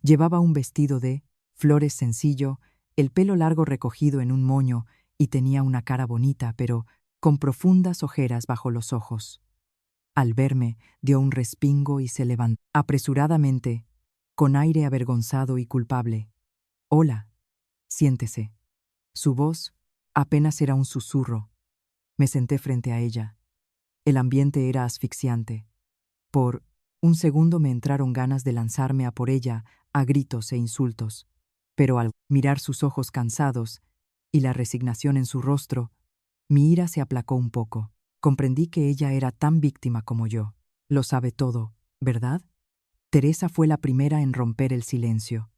Llevaba un vestido de flores sencillo, el pelo largo recogido en un moño y tenía una cara bonita, pero con profundas ojeras bajo los ojos. Al verme, dio un respingo y se levantó apresuradamente, con aire avergonzado y culpable. «Hola, siéntese». Su voz apenas era un susurro. Me senté frente a ella. El ambiente era asfixiante. Por un segundo me entraron ganas de lanzarme a por ella, a gritos e insultos. Pero al mirar sus ojos cansados y la resignación en su rostro, mi ira se aplacó un poco. Comprendí que ella era tan víctima como yo. Lo sabe todo, ¿verdad? Teresa fue la primera en romper el silencio.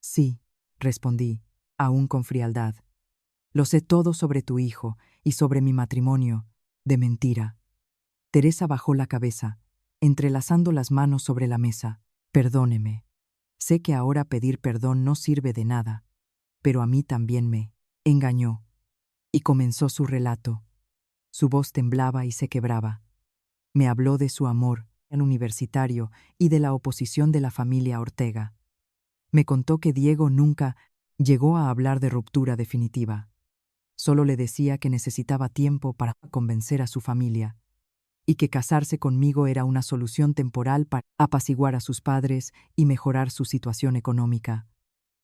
Sí, respondí, aún con frialdad. Lo sé todo sobre tu hijo y sobre mi matrimonio, de mentira. Teresa bajó la cabeza, entrelazando las manos sobre la mesa. Perdóneme. Sé que ahora pedir perdón no sirve de nada, pero a mí también me engañó. Y comenzó su relato. Su voz temblaba y se quebraba. Me habló de su amor en universitario y de la oposición de la familia Ortega. Me contó que Diego nunca llegó a hablar de ruptura definitiva. Solo le decía que necesitaba tiempo para convencer a su familia y que casarse conmigo era una solución temporal para apaciguar a sus padres y mejorar su situación económica.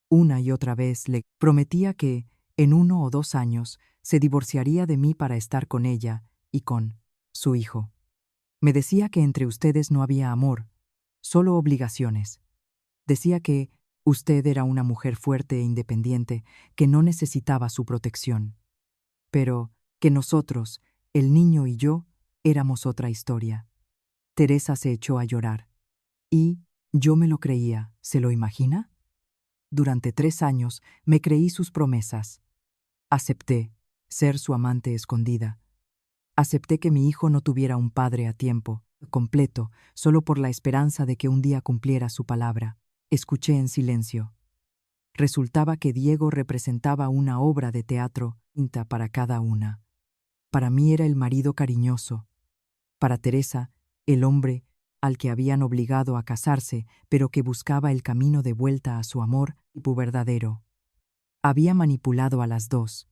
Una y otra vez le prometía que, en 1 o 2 años, se divorciaría de mí para estar con ella y con su hijo. Me decía que entre ustedes no había amor, solo obligaciones. Decía que usted era una mujer fuerte e independiente que no necesitaba su protección. Pero que nosotros, el niño y yo, éramos otra historia. Teresa se echó a llorar. Y yo me lo creía, ¿se lo imagina? Durante 3 años me creí sus promesas. Acepté ser su amante escondida. Acepté que mi hijo no tuviera un padre a tiempo completo, solo por la esperanza de que un día cumpliera su palabra. Escuché en silencio. Resultaba que Diego representaba una obra de teatro distinta para cada una. Para mí era el marido cariñoso. Para Teresa, el hombre al que habían obligado a casarse, pero que buscaba el camino de vuelta a su amor tipo verdadero. Había manipulado a las dos,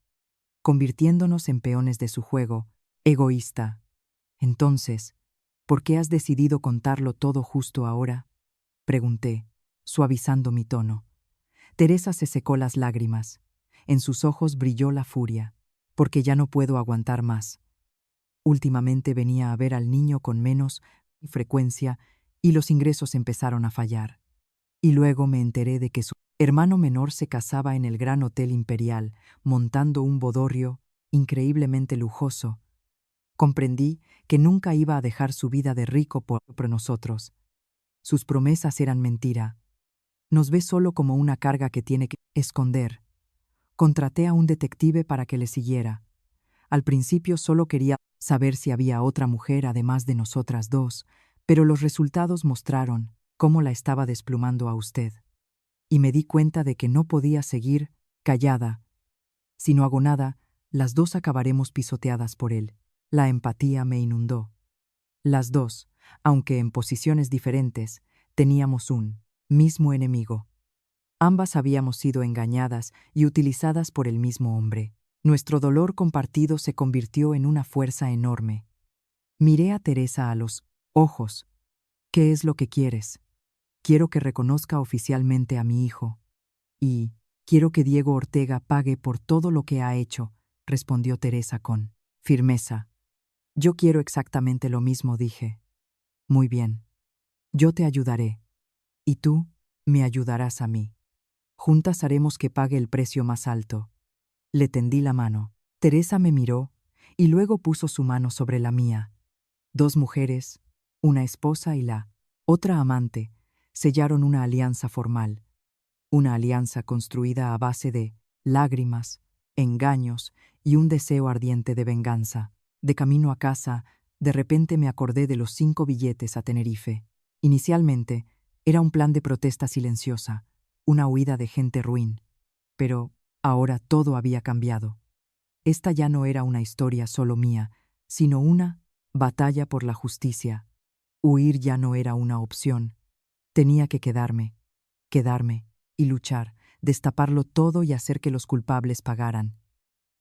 convirtiéndonos en peones de su juego, egoísta. Entonces, ¿por qué has decidido contarlo todo justo ahora?, pregunté, suavizando mi tono. Teresa se secó las lágrimas. En sus ojos brilló la furia. Porque ya no puedo aguantar más. Últimamente venía a ver al niño con menos frecuencia y los ingresos empezaron a fallar. Y luego me enteré de que su hermano menor se casaba en el Gran Hotel Imperial, montando un bodorrio increíblemente lujoso. Comprendí que nunca iba a dejar su vida de rico por nosotros. Sus promesas eran mentira. Nos ve solo como una carga que tiene que esconder. Contraté a un detective para que le siguiera. Al principio solo quería saber si había otra mujer además de nosotras dos, pero los resultados mostraron cómo la estaba desplumando a usted. Y me di cuenta de que no podía seguir callada. Si no hago nada, las dos acabaremos pisoteadas por él. La empatía me inundó. Las dos, aunque en posiciones diferentes, teníamos un mismo enemigo. Ambas habíamos sido engañadas y utilizadas por el mismo hombre. Nuestro dolor compartido se convirtió en una fuerza enorme. Miré a Teresa a los ojos. «¿Qué es lo que quieres?», Quiero que reconozca oficialmente a mi hijo. Y quiero que Diego Ortega pague por todo lo que ha hecho, respondió Teresa con firmeza. Yo quiero exactamente lo mismo, dije. Muy bien. Yo te ayudaré. Y tú me ayudarás a mí. Juntas haremos que pague el precio más alto. Le tendí la mano. Teresa me miró y luego puso su mano sobre la mía. Dos mujeres, una esposa y la otra amante, sellaron una alianza formal. Una alianza construida a base de lágrimas, engaños y un deseo ardiente de venganza. De camino a casa, de repente me acordé de los 5 billetes a Tenerife. Inicialmente, era un plan de protesta silenciosa, una huida de gente ruin. Pero ahora todo había cambiado. Esta ya no era una historia solo mía, sino una batalla por la justicia. Huir ya no era una opción. Tenía que quedarme y luchar, destaparlo todo y hacer que los culpables pagaran.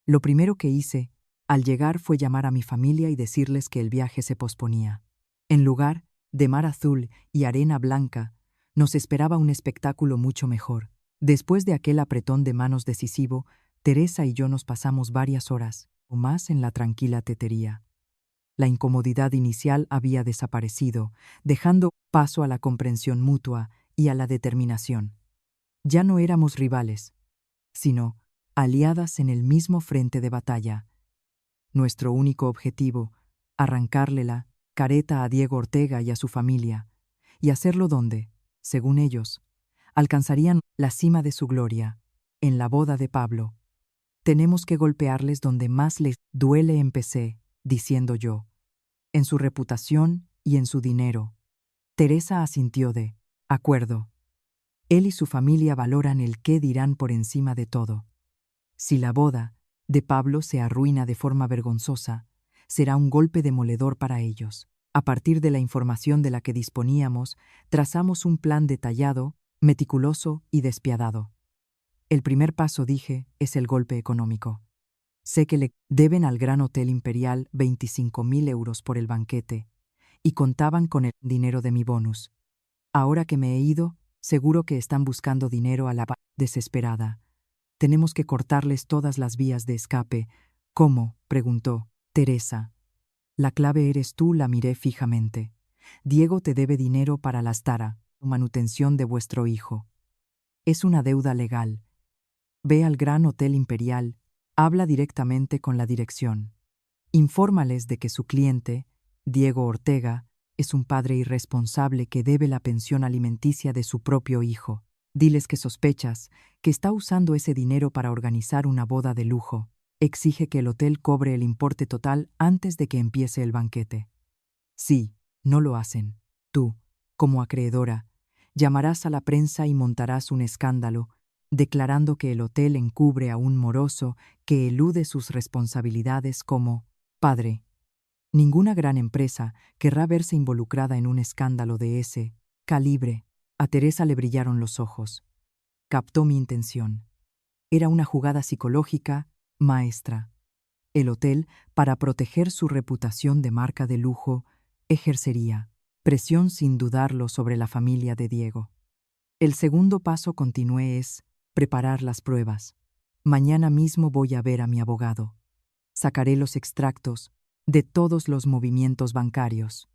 Lo primero que hice, al llegar, fue llamar a mi familia y decirles que el viaje se posponía. En lugar de mar azul y arena blanca, nos esperaba un espectáculo mucho mejor. Después de aquel apretón de manos decisivo, Teresa y yo nos pasamos varias horas o más en la tranquila tetería. La incomodidad inicial había desaparecido, dejando paso a la comprensión mutua y a la determinación. Ya no éramos rivales, sino aliadas en el mismo frente de batalla. Nuestro único objetivo, arrancarle la careta a Diego Ortega y a su familia, y hacerlo donde, según ellos, alcanzarían la cima de su gloria, en la boda de Pablo. Tenemos que golpearles donde más les duele, empecé, diciendo yo, en su reputación y en su dinero. Teresa asintió de acuerdo. Él y su familia valoran el qué dirán por encima de todo. Si la boda de Pablo se arruina de forma vergonzosa, será un golpe demoledor para ellos. A partir de la información de la que disponíamos, trazamos un plan detallado, meticuloso y despiadado. El primer paso, dije, es el golpe económico. Sé que le deben al Gran Hotel Imperial 25.000 euros por el banquete, y contaban con el dinero de mi bonus. Ahora que me he ido, seguro que están buscando dinero a la desesperada. Tenemos que cortarles todas las vías de escape. ¿Cómo?, preguntó Teresa. La clave eres tú, la miré fijamente. Diego te debe dinero para la manutención de vuestro hijo. Es una deuda legal. Ve al Gran Hotel Imperial, habla directamente con la dirección. Infórmales de que su cliente, Diego Ortega, es un padre irresponsable que debe la pensión alimenticia de su propio hijo. Diles que sospechas que está usando ese dinero para organizar una boda de lujo. Exige que el hotel cobre el importe total antes de que empiece el banquete. Si no lo hacen, tú, como acreedora, llamarás a la prensa y montarás un escándalo, declarando que el hotel encubre a un moroso que elude sus responsabilidades como padre. Ninguna gran empresa querrá verse involucrada en un escándalo de ese calibre. A Teresa le brillaron los ojos. Captó mi intención. Era una jugada psicológica maestra. El hotel, para proteger su reputación de marca de lujo, ejercería presión sin dudarlo sobre la familia de Diego. El segundo paso, continué, es preparar las pruebas. Mañana mismo voy a ver a mi abogado. Sacaré los extractos de todos los movimientos bancarios.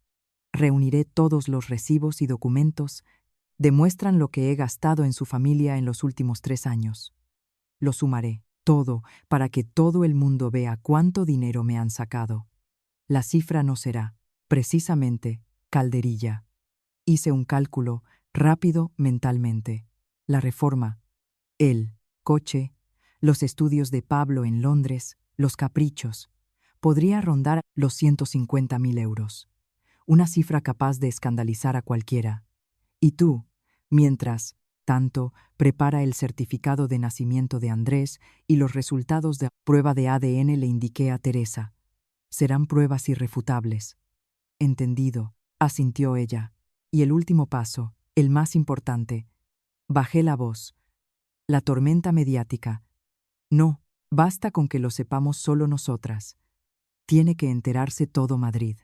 Reuniré todos los recibos y documentos. Demuestran lo que he gastado en su familia en los últimos 3 años. Lo sumaré todo para que todo el mundo vea cuánto dinero me han sacado. La cifra no será, precisamente, calderilla. Hice un cálculo rápido mentalmente. La reforma, el coche, los estudios de Pablo en Londres, los caprichos. Podría rondar los 150.000 euros. Una cifra capaz de escandalizar a cualquiera. Y tú, mientras tanto, prepara el certificado de nacimiento de Andrés y los resultados de prueba de ADN, le indiqué a Teresa. Serán pruebas irrefutables. Entendido, asintió ella. Y el último paso, el más importante. Bajé la voz. La tormenta mediática. No, basta con que lo sepamos solo nosotras. Tiene que enterarse todo Madrid.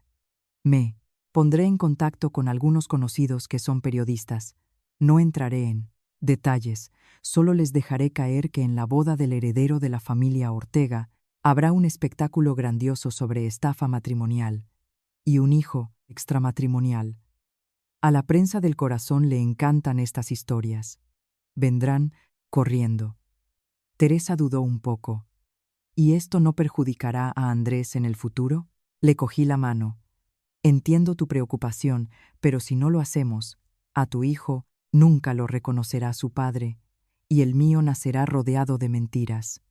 Me pondré en contacto con algunos conocidos que son periodistas. No entraré en detalles, solo les dejaré caer que en la boda del heredero de la familia Ortega habrá un espectáculo grandioso sobre estafa matrimonial y un hijo extramatrimonial. A la prensa del corazón le encantan estas historias. Vendrán corriendo. Teresa dudó un poco. ¿Y esto no perjudicará a Andrés en el futuro? Le cogí la mano. Entiendo tu preocupación, pero si no lo hacemos, a tu hijo nunca lo reconocerá su padre, y el mío nacerá rodeado de mentiras.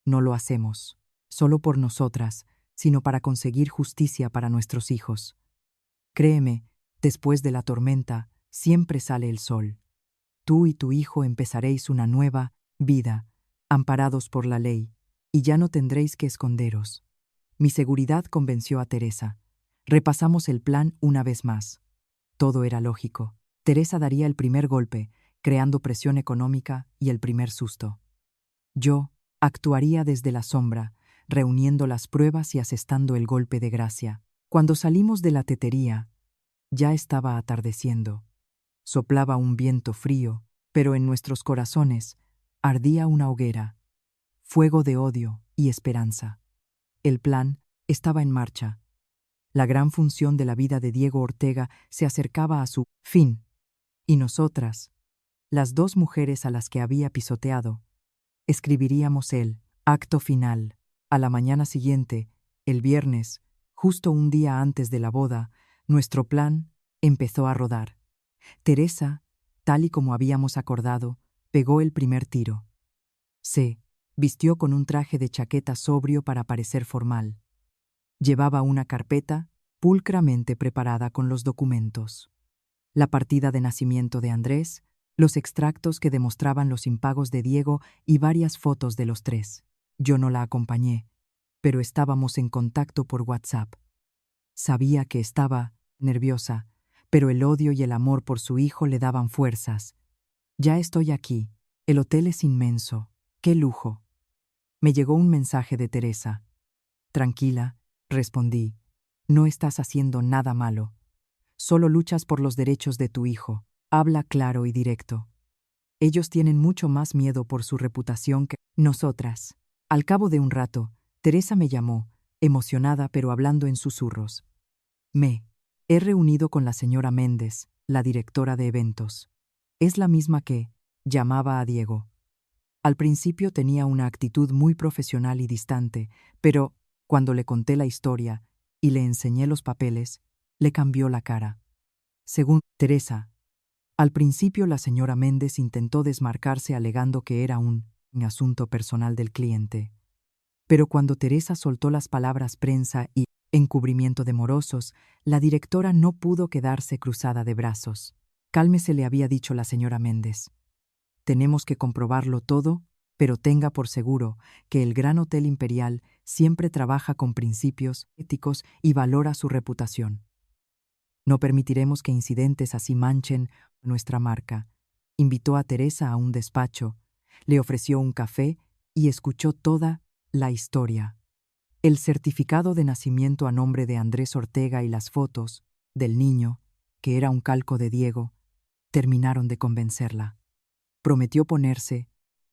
No lo hacemos, solo por nosotras, sino para conseguir justicia para nuestros hijos. Créeme, después de la tormenta, siempre sale el sol. Tú y tu hijo empezaréis una nueva vida, amparados por la ley, y ya no tendréis que esconderos. Mi seguridad convenció a Teresa. Repasamos el plan una vez más. Todo era lógico. Teresa daría el primer golpe, creando presión económica y el primer susto. Yo actuaría desde la sombra, reuniendo las pruebas y asestando el golpe de gracia. Cuando salimos de la tetería, ya estaba atardeciendo. Soplaba un viento frío, pero en nuestros corazones ardía una hoguera, fuego de odio y esperanza. El plan estaba en marcha. La gran función de la vida de Diego Ortega se acercaba a su fin, y nosotras, las dos mujeres a las que había pisoteado, escribiríamos el acto final. A la mañana siguiente, el viernes, justo un día antes de la boda, nuestro plan empezó a rodar. Teresa, tal y como habíamos acordado, pegó el primer tiro. Se vistió con un traje de chaqueta sobrio para parecer formal. Llevaba una carpeta pulcramente preparada con los documentos. La partida de nacimiento de Andrés, los extractos que demostraban los impagos de Diego y varias fotos de los tres. Yo no la acompañé, pero estábamos en contacto por WhatsApp. Sabía que estaba nerviosa, pero el odio y el amor por su hijo le daban fuerzas. Ya estoy aquí. El hotel es inmenso. ¡Qué lujo! Me llegó un mensaje de Teresa. Tranquila, respondí. No estás haciendo nada malo. Solo luchas por los derechos de tu hijo. Habla claro y directo. Ellos tienen mucho más miedo por su reputación que nosotras. Al cabo de un rato, Teresa me llamó, emocionada pero hablando en susurros. Me he reunido con la señora Méndez, la directora de eventos. Es la misma que llamaba a Diego. Al principio tenía una actitud muy profesional y distante, pero cuando le conté la historia y le enseñé los papeles, le cambió la cara. Según Teresa, al principio la señora Méndez intentó desmarcarse alegando que era un asunto personal del cliente. Pero cuando Teresa soltó las palabras prensa y encubrimiento de morosos, la directora no pudo quedarse cruzada de brazos. Cálmese, le había dicho la señora Méndez. Tenemos que comprobarlo todo, pero tenga por seguro que el Gran Hotel Imperial siempre trabaja con principios éticos y valora su reputación. No permitiremos que incidentes así manchen nuestra marca. Invitó a Teresa a un despacho, le ofreció un café y escuchó toda la historia. El certificado de nacimiento a nombre de Andrés Ortega y las fotos del niño, que era un calco de Diego, terminaron de convencerla. Prometió ponerse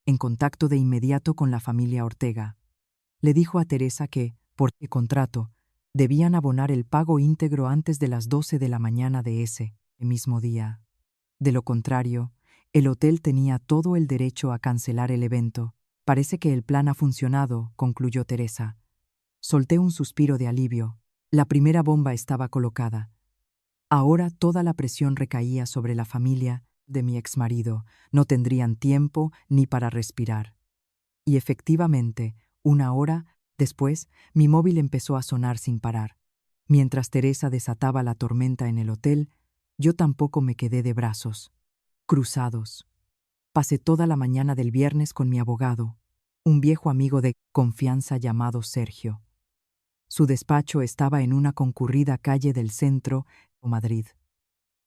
en contacto de inmediato con la familia Ortega. Le dijo a Teresa que, por contrato, debían abonar el pago íntegro antes de las 12 de la mañana de ese mismo día. De lo contrario, el hotel tenía todo el derecho a cancelar el evento. Parece que el plan ha funcionado, concluyó Teresa. Solté un suspiro de alivio. La primera bomba estaba colocada. Ahora toda la presión recaía sobre la familia de mi exmarido. No tendrían tiempo ni para respirar. Y efectivamente, una hora después, mi móvil empezó a sonar sin parar. Mientras Teresa desataba la tormenta en el hotel, yo tampoco me quedé de brazos cruzados. Pasé toda la mañana del viernes con mi abogado, un viejo amigo de confianza llamado Sergio. Su despacho estaba en una concurrida calle del centro de Madrid.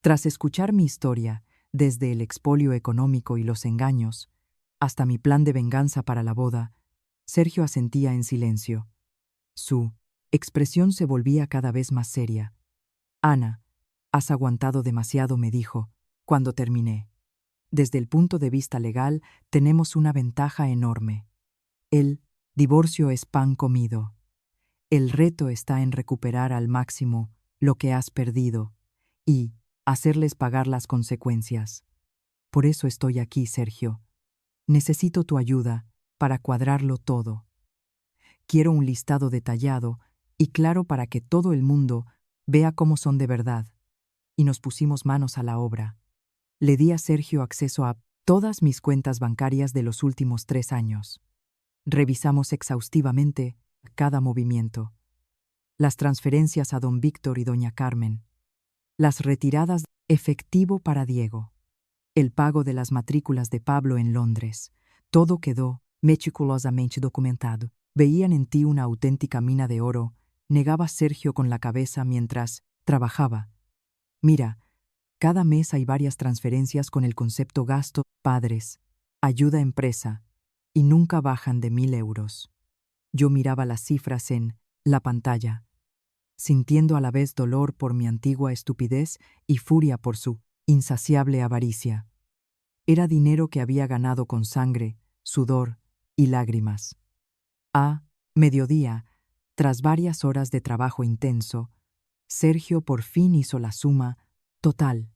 Tras escuchar mi historia, desde el expolio económico y los engaños, hasta mi plan de venganza para la boda, Sergio asentía en silencio. Su expresión se volvía cada vez más seria. Ana, has aguantado demasiado, me dijo, cuando terminé. Desde el punto de vista legal, tenemos una ventaja enorme. El divorcio es pan comido. El reto está en recuperar al máximo lo que has perdido y hacerles pagar las consecuencias. Por eso estoy aquí, Sergio. Necesito tu ayuda para cuadrarlo todo. Quiero un listado detallado y claro para que todo el mundo vea cómo son de verdad. Y nos pusimos manos a la obra. Le di a Sergio acceso a todas mis cuentas bancarias de los últimos 3 años. Revisamos exhaustivamente cada movimiento. Las transferencias a don Víctor y doña Carmen. Las retiradas de efectivo para Diego. El pago de las matrículas de Pablo en Londres. Todo quedó meticulosamente documentado. Veían en ti una auténtica mina de oro, negaba Sergio con la cabeza mientras trabajaba. Mira, cada mes hay varias transferencias con el concepto gasto, padres, ayuda empresa, y nunca bajan de 1.000 euros. Yo miraba las cifras en la pantalla, sintiendo a la vez dolor por mi antigua estupidez y furia por su insaciable avaricia. Era dinero que había ganado con sangre, sudor y lágrimas. A mediodía, tras varias horas de trabajo intenso, Sergio por fin hizo la suma total.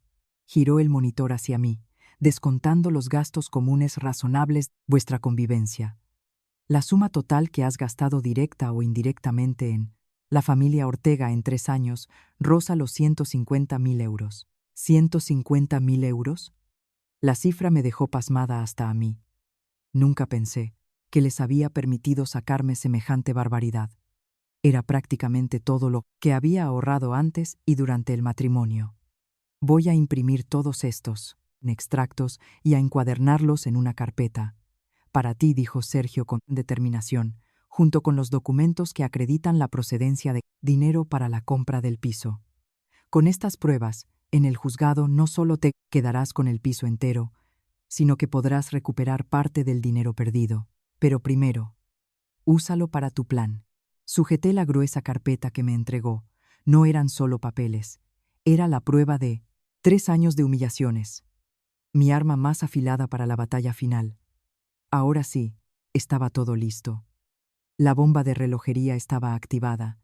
Giró el monitor hacia mí, descontando los gastos comunes razonables de vuestra convivencia. La suma total que has gastado directa o indirectamente en la familia Ortega en 3 años roza los 150.000 euros. ¿150.000 euros? La cifra me dejó pasmada hasta a mí. Nunca pensé que les había permitido sacarme semejante barbaridad. Era prácticamente todo lo que había ahorrado antes y durante el matrimonio. Voy a imprimir todos estos extractos y a encuadernarlos en una carpeta. Para ti, dijo Sergio con determinación, junto con los documentos que acreditan la procedencia de dinero para la compra del piso. Con estas pruebas, en el juzgado no solo te quedarás con el piso entero, sino que podrás recuperar parte del dinero perdido. Pero primero, úsalo para tu plan. Sujeté la gruesa carpeta que me entregó. No eran solo papeles. Era la prueba de 3 años de humillaciones. Mi arma más afilada para la batalla final. Ahora sí, estaba todo listo. La bomba de relojería estaba activada.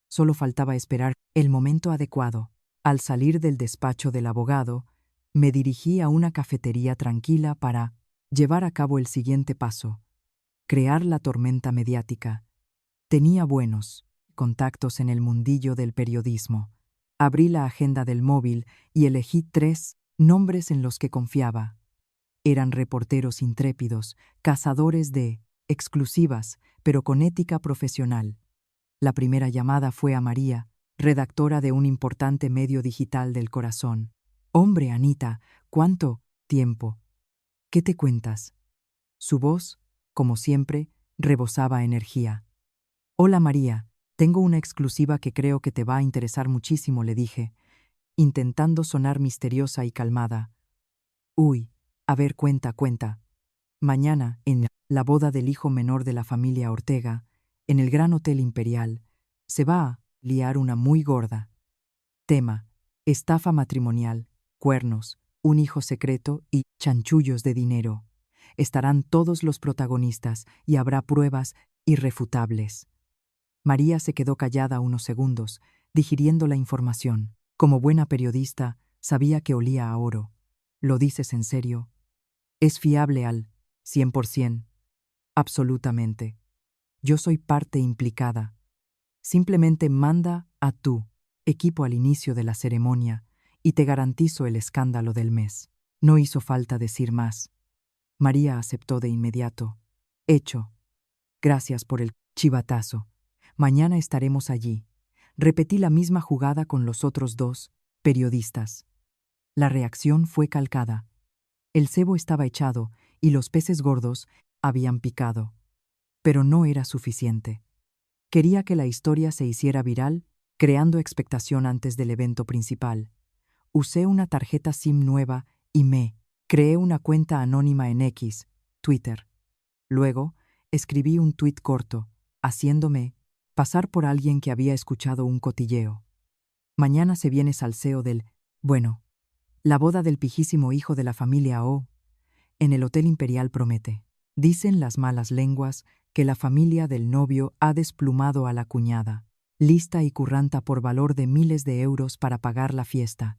Solo faltaba esperar el momento adecuado. Al salir del despacho del abogado, me dirigí a una cafetería tranquila para llevar a cabo el siguiente paso: crear la tormenta mediática. Tenía buenos contactos en el mundillo del periodismo. Abrí la agenda del móvil y elegí 3 nombres en los que confiaba. Eran reporteros intrépidos, cazadores de exclusivas, pero con ética profesional. La primera llamada fue a María, redactora de un importante medio digital del corazón. «Hombre, Anita, ¿cuánto tiempo? ¿Qué te cuentas?» Su voz, como siempre, rebosaba energía. «Hola María, tengo una exclusiva que creo que te va a interesar muchísimo», le dije, intentando sonar misteriosa y calmada. «Uy, a ver, cuenta. Mañana, en la boda del hijo menor de la familia Ortega, en el Gran Hotel Imperial, se va a liar una muy gorda. Tema: estafa matrimonial, cuernos, un hijo secreto y chanchullos de dinero. Estarán todos los protagonistas y habrá pruebas irrefutables». María se quedó callada unos segundos, digiriendo la información. Como buena periodista, sabía que olía a oro. «¿Lo dices en serio?» «Es fiable al 100%. Absolutamente. Yo soy parte implicada. Simplemente manda a tu equipo al inicio de la ceremonia y te garantizo el escándalo del mes». No hizo falta decir más. María aceptó de inmediato. «Hecho. Gracias por el chivatazo. Mañana estaremos allí». Repetí la misma jugada con los otros 2 periodistas. La reacción fue calcada. El cebo estaba echado y los peces gordos habían picado. Pero no era suficiente. Quería que la historia se hiciera viral, creando expectación antes del evento principal. Usé una tarjeta SIM nueva y me creé una cuenta anónima en X, Twitter. Luego, escribí un tuit corto, haciéndome pasar por alguien que había escuchado un cotilleo. «Mañana se viene salseo del, bueno, La boda del pijísimo hijo de la familia O, en el Hotel Imperial promete. Dicen las malas lenguas que la familia del novio ha desplumado a la cuñada, lista y curranta por valor de miles de euros para pagar la fiesta.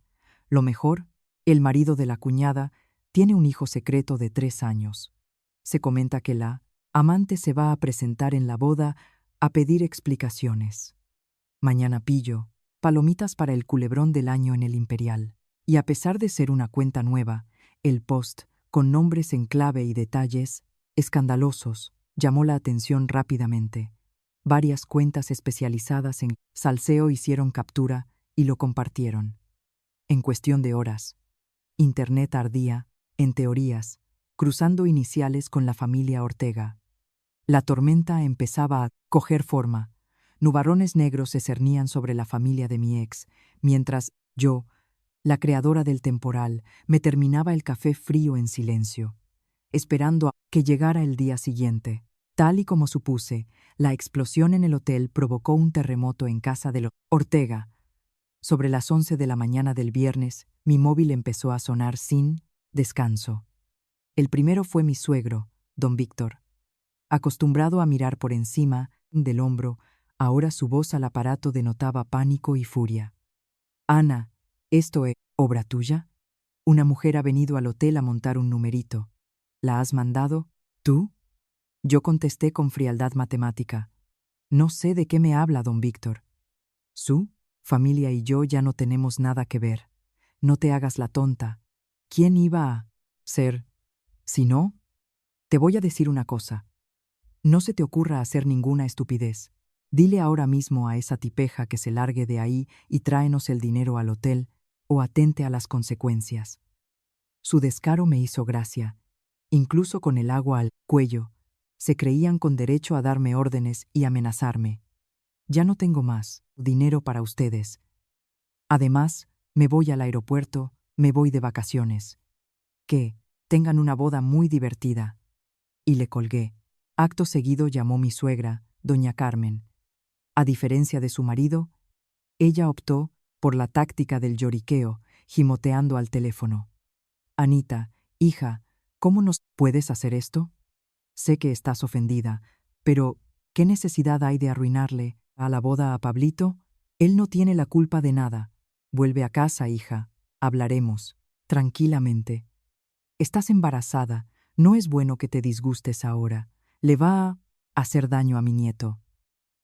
Lo mejor, el marido de la cuñada tiene un hijo secreto de 3 años. Se comenta que la amante se va a presentar en la boda a pedir explicaciones. Mañana pillo palomitas para el culebrón del año en el Imperial. Y a pesar de ser una cuenta nueva, el post, con nombres en clave y detalles escandalosos, llamó la atención rápidamente. Varias cuentas especializadas en salseo hicieron captura y lo compartieron. En cuestión de horas, Internet ardía, en teorías, cruzando iniciales con la familia Ortega. La tormenta empezaba a coger forma. Nubarrones negros se cernían sobre la familia de mi ex, mientras yo, la creadora del temporal, me terminaba el café frío en silencio, esperando a que llegara el día siguiente. Tal y como supuse, la explosión en el hotel provocó un terremoto en casa de los Ortega. Sobre las 11 de la mañana del viernes, mi móvil empezó a sonar sin descanso. El primero fue mi suegro, don Víctor. Acostumbrado a mirar por encima del hombro, ahora su voz al aparato denotaba pánico y furia. «Ana, ¿esto es obra tuya? Una mujer ha venido al hotel a montar un numerito. ¿La has mandado? ¿Tú?» Yo contesté con frialdad matemática. «No sé de qué me habla don Víctor. Su familia y yo ya no tenemos nada que ver. No te hagas la tonta. ¿Quién iba a ser? Si no, te voy a decir una cosa. No se te ocurra hacer ninguna estupidez. Dile ahora mismo a esa tipeja que se largue de ahí y tráenos el dinero al hotel, o atente a las consecuencias». Su descaro me hizo gracia. Incluso con el agua al cuello, se creían con derecho a darme órdenes y amenazarme. «Ya no tengo más dinero para ustedes. Además, me voy al aeropuerto, me voy de vacaciones. Que tengan una boda muy divertida». Y le colgué. Acto seguido llamó mi suegra, doña Carmen. A diferencia de su marido, ella optó por la táctica del lloriqueo, gimoteando al teléfono. «Anita, hija, ¿cómo nos puedes hacer esto? Sé que estás ofendida, pero ¿qué necesidad hay de arruinarle a la boda a Pablito? Él no tiene la culpa de nada. Vuelve a casa, hija. Hablaremos. Tranquilamente. Estás embarazada. No es bueno que te disgustes ahora. Le va a hacer daño a mi nieto».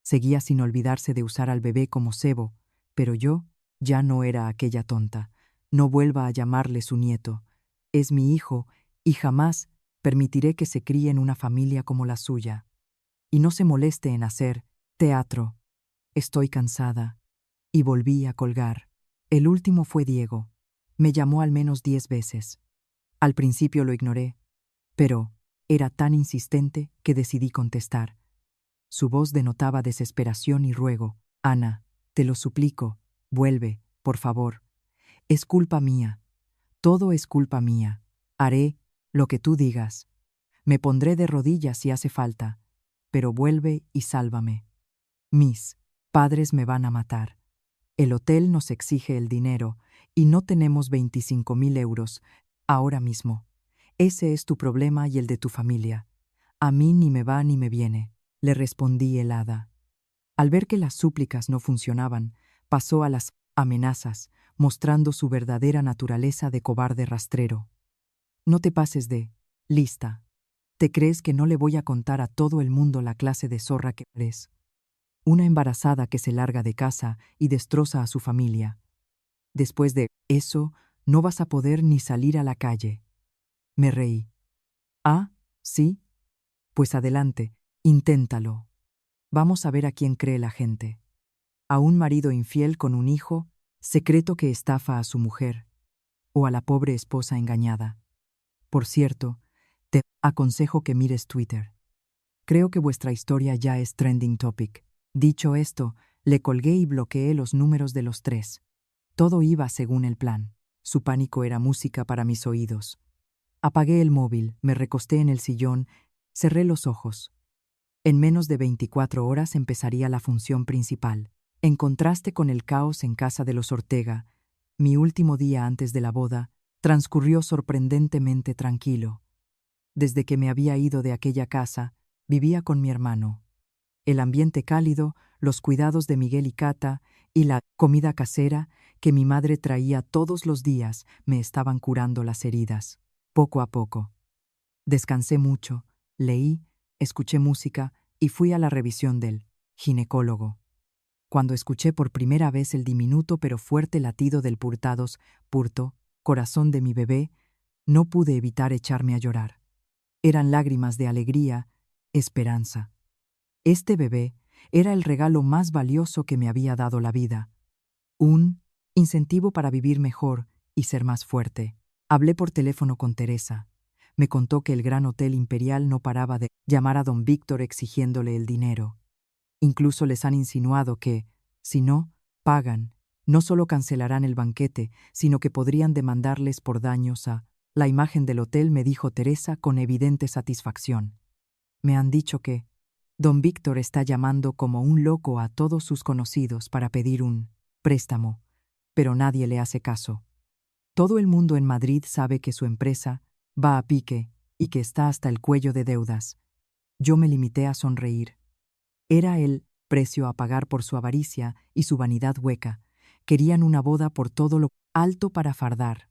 Seguía sin olvidarse de usar al bebé como cebo, pero yo ya no era aquella tonta. No vuelva a llamarle su nieto. Es mi hijo y jamás permitiré que se críe en una familia como la suya. Y no se moleste en hacer teatro. Estoy cansada. Y volví a colgar. El último fue Diego. Me llamó al menos 10 veces. Al principio lo ignoré, pero era tan insistente que decidí contestar. Su voz denotaba desesperación y ruego. «Ana, te lo suplico, vuelve, por favor. Es culpa mía. Todo es culpa mía. Haré lo que tú digas. Me pondré de rodillas si hace falta, pero vuelve y sálvame. Mis padres me van a matar. El hotel nos exige el dinero y no tenemos 25.000 euros ahora mismo. Ese es tu problema y el de tu familia. A mí ni me va ni me viene», le respondí helada. Al ver que las súplicas no funcionaban, pasó a las amenazas, mostrando su verdadera naturaleza de cobarde rastrero. «No te pases de lista. ¿Te crees que no le voy a contar a todo el mundo la clase de zorra que eres? Una embarazada que se larga de casa y destroza a su familia. Después de eso, no vas a poder ni salir a la calle». Me reí. «Ah, ¿sí? Pues adelante, inténtalo. Vamos a ver a quién cree la gente. A un marido infiel con un hijo secreto que estafa a su mujer, o a la pobre esposa engañada. Por cierto, te aconsejo que mires Twitter. Creo que vuestra historia ya es trending topic». Dicho esto, le colgué y bloqueé los números de los 3. Todo iba según el plan. Su pánico era música para mis oídos. Apagué el móvil, me recosté en el sillón, cerré los ojos. En menos de 24 horas empezaría la función principal. En contraste con el caos en casa de los Ortega, Mi último día antes de la boda transcurrió sorprendentemente tranquilo. Desde que me había ido de aquella casa, vivía con mi hermano. El ambiente cálido, los cuidados de Miguel y Cata y la comida casera que mi madre traía todos los días me estaban curando las heridas, poco a poco. Descansé mucho, leí, escuché música y fui a la revisión del ginecólogo. Cuando escuché por primera vez el diminuto pero fuerte latido del purto, corazón de mi bebé, no pude evitar echarme a llorar. Eran lágrimas de alegría, esperanza. Este bebé era el regalo más valioso que me había dado la vida. Un incentivo para vivir mejor y ser más fuerte. Hablé por teléfono con Teresa. Me contó que el Gran Hotel Imperial no paraba de llamar a don Víctor exigiéndole el dinero. Incluso les han insinuado que, si no pagan, no solo cancelarán el banquete, sino que podrían demandarles por daños a la imagen del hotel, me dijo Teresa con evidente satisfacción. Me han dicho que don Víctor está llamando como un loco a todos sus conocidos para pedir un préstamo, pero nadie le hace caso. Todo el mundo en Madrid sabe que su empresa va a pique y que está hasta el cuello de deudas. Yo me limité a sonreír. Era el precio a pagar por su avaricia y su vanidad hueca. Querían una boda por todo lo alto para fardar.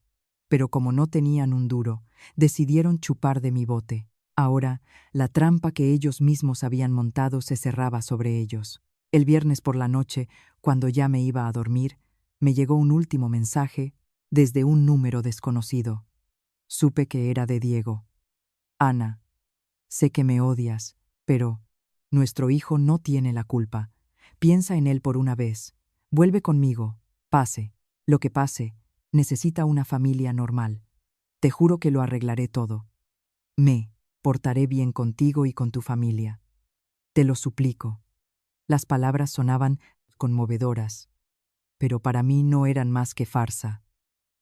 Pero como no tenían un duro, decidieron chupar de mi bote. Ahora, la trampa que ellos mismos habían montado se cerraba sobre ellos. El viernes por la noche, cuando ya me iba a dormir, me llegó un último mensaje desde un número desconocido. Supe que era de Diego. Ana, sé que me odias, pero nuestro hijo no tiene la culpa. Piensa en él por una vez. Vuelve conmigo. Pase lo que pase, necesita una familia normal. Te juro que lo arreglaré todo. Me portaré bien contigo y con tu familia. Te lo suplico. Las palabras sonaban conmovedoras, pero para mí no eran más que farsa.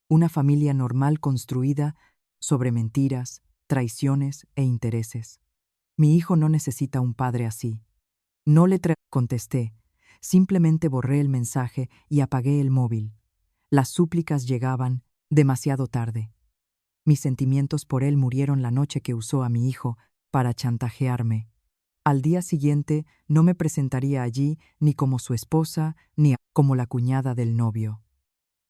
Una familia normal construida sobre mentiras, traiciones e intereses. Mi hijo no necesita un padre así. No le contesté. Simplemente borré el mensaje y apagué el móvil. Las súplicas llegaban demasiado tarde. Mis sentimientos por él murieron la noche que usó a mi hijo para chantajearme. Al día siguiente no me presentaría allí ni como su esposa ni como la cuñada del novio.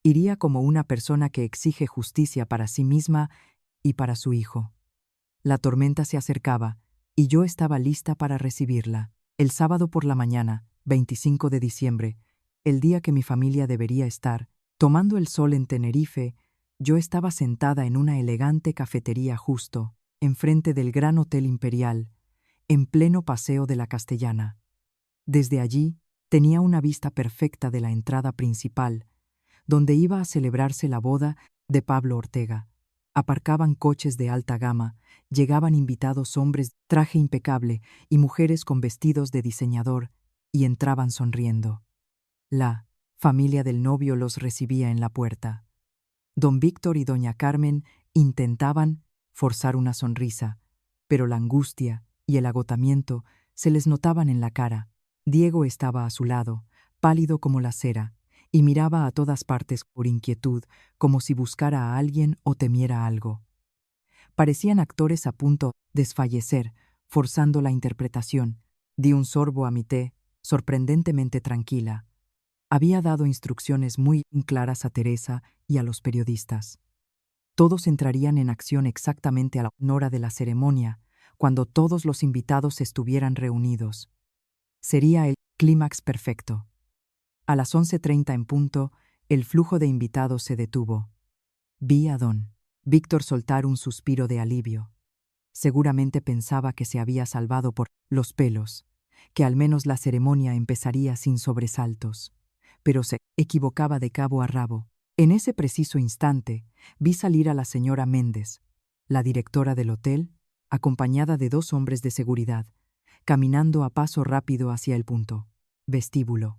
Iría como una persona que exige justicia para sí misma y para su hijo. La tormenta se acercaba y yo estaba lista para recibirla. El sábado por la mañana, 25 de diciembre, el día que mi familia debería estar tomando el sol en Tenerife, yo estaba sentada en una elegante cafetería justo enfrente del Gran Hotel Imperial, en pleno paseo de la Castellana. Desde allí tenía una vista perfecta de la entrada principal, donde iba a celebrarse la boda de Pablo Ortega. Aparcaban coches de alta gama, llegaban invitados hombres de traje impecable y mujeres con vestidos de diseñador, y entraban sonriendo. La familia del novio los recibía en la puerta. Don Víctor y doña Carmen intentaban forzar una sonrisa, pero la angustia y el agotamiento se les notaban en la cara. Diego estaba a su lado, pálido como la cera, y miraba a todas partes por inquietud, como si buscara a alguien o temiera algo. Parecían actores a punto de desfallecer, forzando la interpretación. Di un sorbo a mi té, sorprendentemente tranquila. Había dado instrucciones muy claras a Teresa y a los periodistas. Todos entrarían en acción exactamente a la hora de la ceremonia, cuando todos los invitados estuvieran reunidos. Sería el clímax perfecto. A las 11:30 en punto, el flujo de invitados se detuvo. Vi a don Víctor soltar un suspiro de alivio. Seguramente pensaba que se había salvado por los pelos, que al menos la ceremonia empezaría sin sobresaltos. Pero se equivocaba de cabo a rabo. En ese preciso instante, vi salir a la señora Méndez, la directora del hotel, acompañada de 2 hombres de seguridad, caminando a paso rápido hacia el vestíbulo.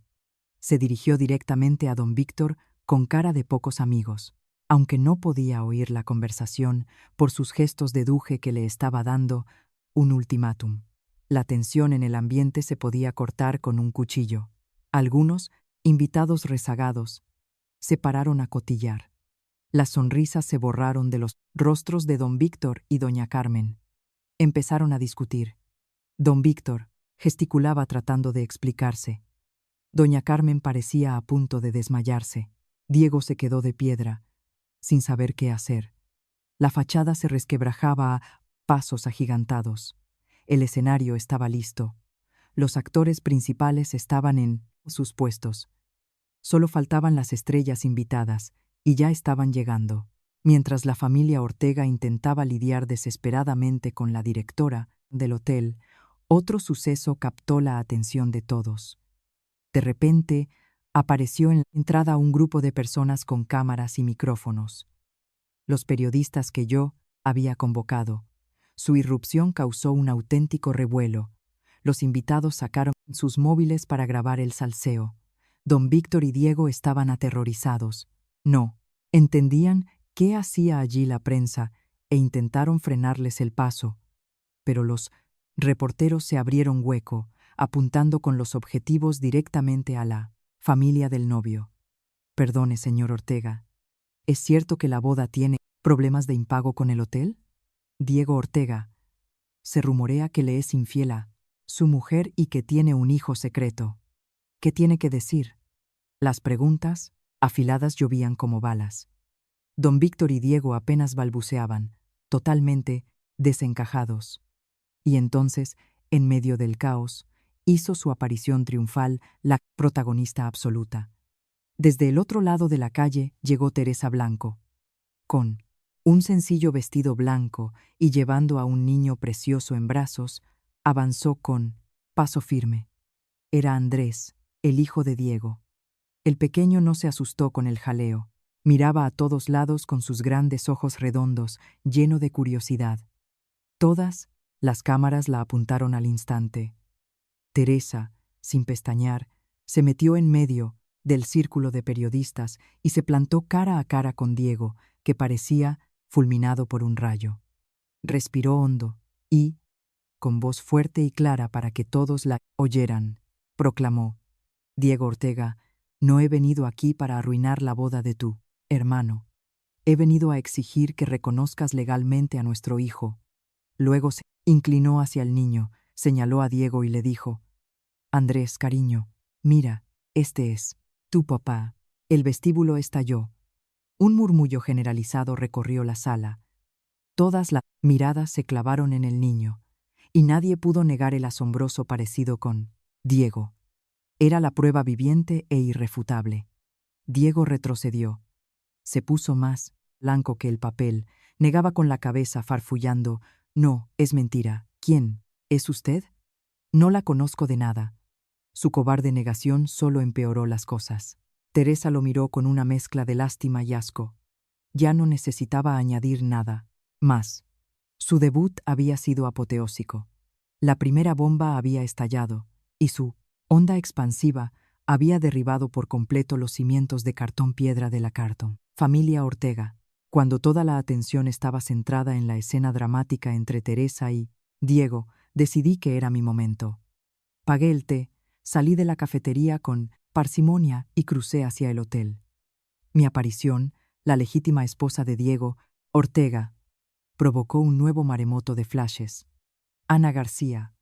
Se dirigió directamente a don Víctor con cara de pocos amigos, aunque no podía oír la conversación por sus gestos de duje que le estaba dando un ultimátum. La tensión en el ambiente se podía cortar con un cuchillo. Algunos, invitados rezagados, se pararon a cotillar. Las sonrisas se borraron de los rostros de don Víctor y doña Carmen. Empezaron a discutir. Don Víctor gesticulaba tratando de explicarse. Doña Carmen parecía a punto de desmayarse. Diego se quedó de piedra, sin saber qué hacer. La fachada se resquebrajaba a pasos agigantados. El escenario estaba listo. Los actores principales estaban en sus puestos. Solo faltaban las estrellas invitadas, y ya estaban llegando. Mientras la familia Ortega intentaba lidiar desesperadamente con la directora del hotel, otro suceso captó la atención de todos. De repente, apareció en la entrada un grupo de personas con cámaras y micrófonos. Los periodistas que yo había convocado. Su irrupción causó un auténtico revuelo. Los invitados sacaron sus móviles para grabar el salseo. Don Víctor y Diego estaban aterrorizados. No entendían qué hacía allí la prensa e intentaron frenarles el paso. Pero los reporteros se abrieron hueco, apuntando con los objetivos directamente a la familia del novio. Perdone, señor Ortega. ¿Es cierto que la boda tiene problemas de impago con el hotel? Diego Ortega. Se rumorea que le es infiel a su mujer y que tiene un hijo secreto. ¿Qué tiene que decir? Las preguntas, afiladas, llovían como balas. Don Víctor y Diego apenas balbuceaban, totalmente desencajados. Y entonces, en medio del caos, hizo su aparición triunfal la protagonista absoluta. Desde el otro lado de la calle llegó Teresa Blanco, con un sencillo vestido blanco y llevando a un niño precioso en brazos, avanzó con paso firme. Era Andrés, el hijo de Diego. El pequeño no se asustó con el jaleo. Miraba a todos lados con sus grandes ojos redondos, lleno de curiosidad. Todas las cámaras la apuntaron al instante. Teresa, sin pestañear, se metió en medio del círculo de periodistas y se plantó cara a cara con Diego, que parecía fulminado por un rayo. Respiró hondo y, con voz fuerte y clara para que todos la oyeran, proclamó: Diego Ortega, no he venido aquí para arruinar la boda de tu hermano. He venido a exigir que reconozcas legalmente a nuestro hijo. Luego se inclinó hacia el niño, señaló a Diego y le dijo: Andrés, cariño, mira, este es tu papá. El vestíbulo estalló. Un murmullo generalizado recorrió la sala. Todas las miradas se clavaron en el niño, y nadie pudo negar el asombroso parecido con Diego. Era la prueba viviente e irrefutable. Diego retrocedió. Se puso más blanco que el papel, negaba con la cabeza farfullando: No, es mentira. ¿Quién es usted? No la conozco de nada. Su cobarde negación solo empeoró las cosas. Teresa lo miró con una mezcla de lástima y asco. Ya no necesitaba añadir nada más. Su debut había sido apoteósico. La primera bomba había estallado, y su onda expansiva había derribado por completo los cimientos de cartón piedra de la Carton. Familia Ortega. Cuando toda la atención estaba centrada en la escena dramática entre Teresa y Diego, decidí que era mi momento. Pagué el té, salí de la cafetería con parsimonia y crucé hacia el hotel. Mi aparición, la legítima esposa de Diego Ortega, provocó un nuevo maremoto de flashes. Ana García,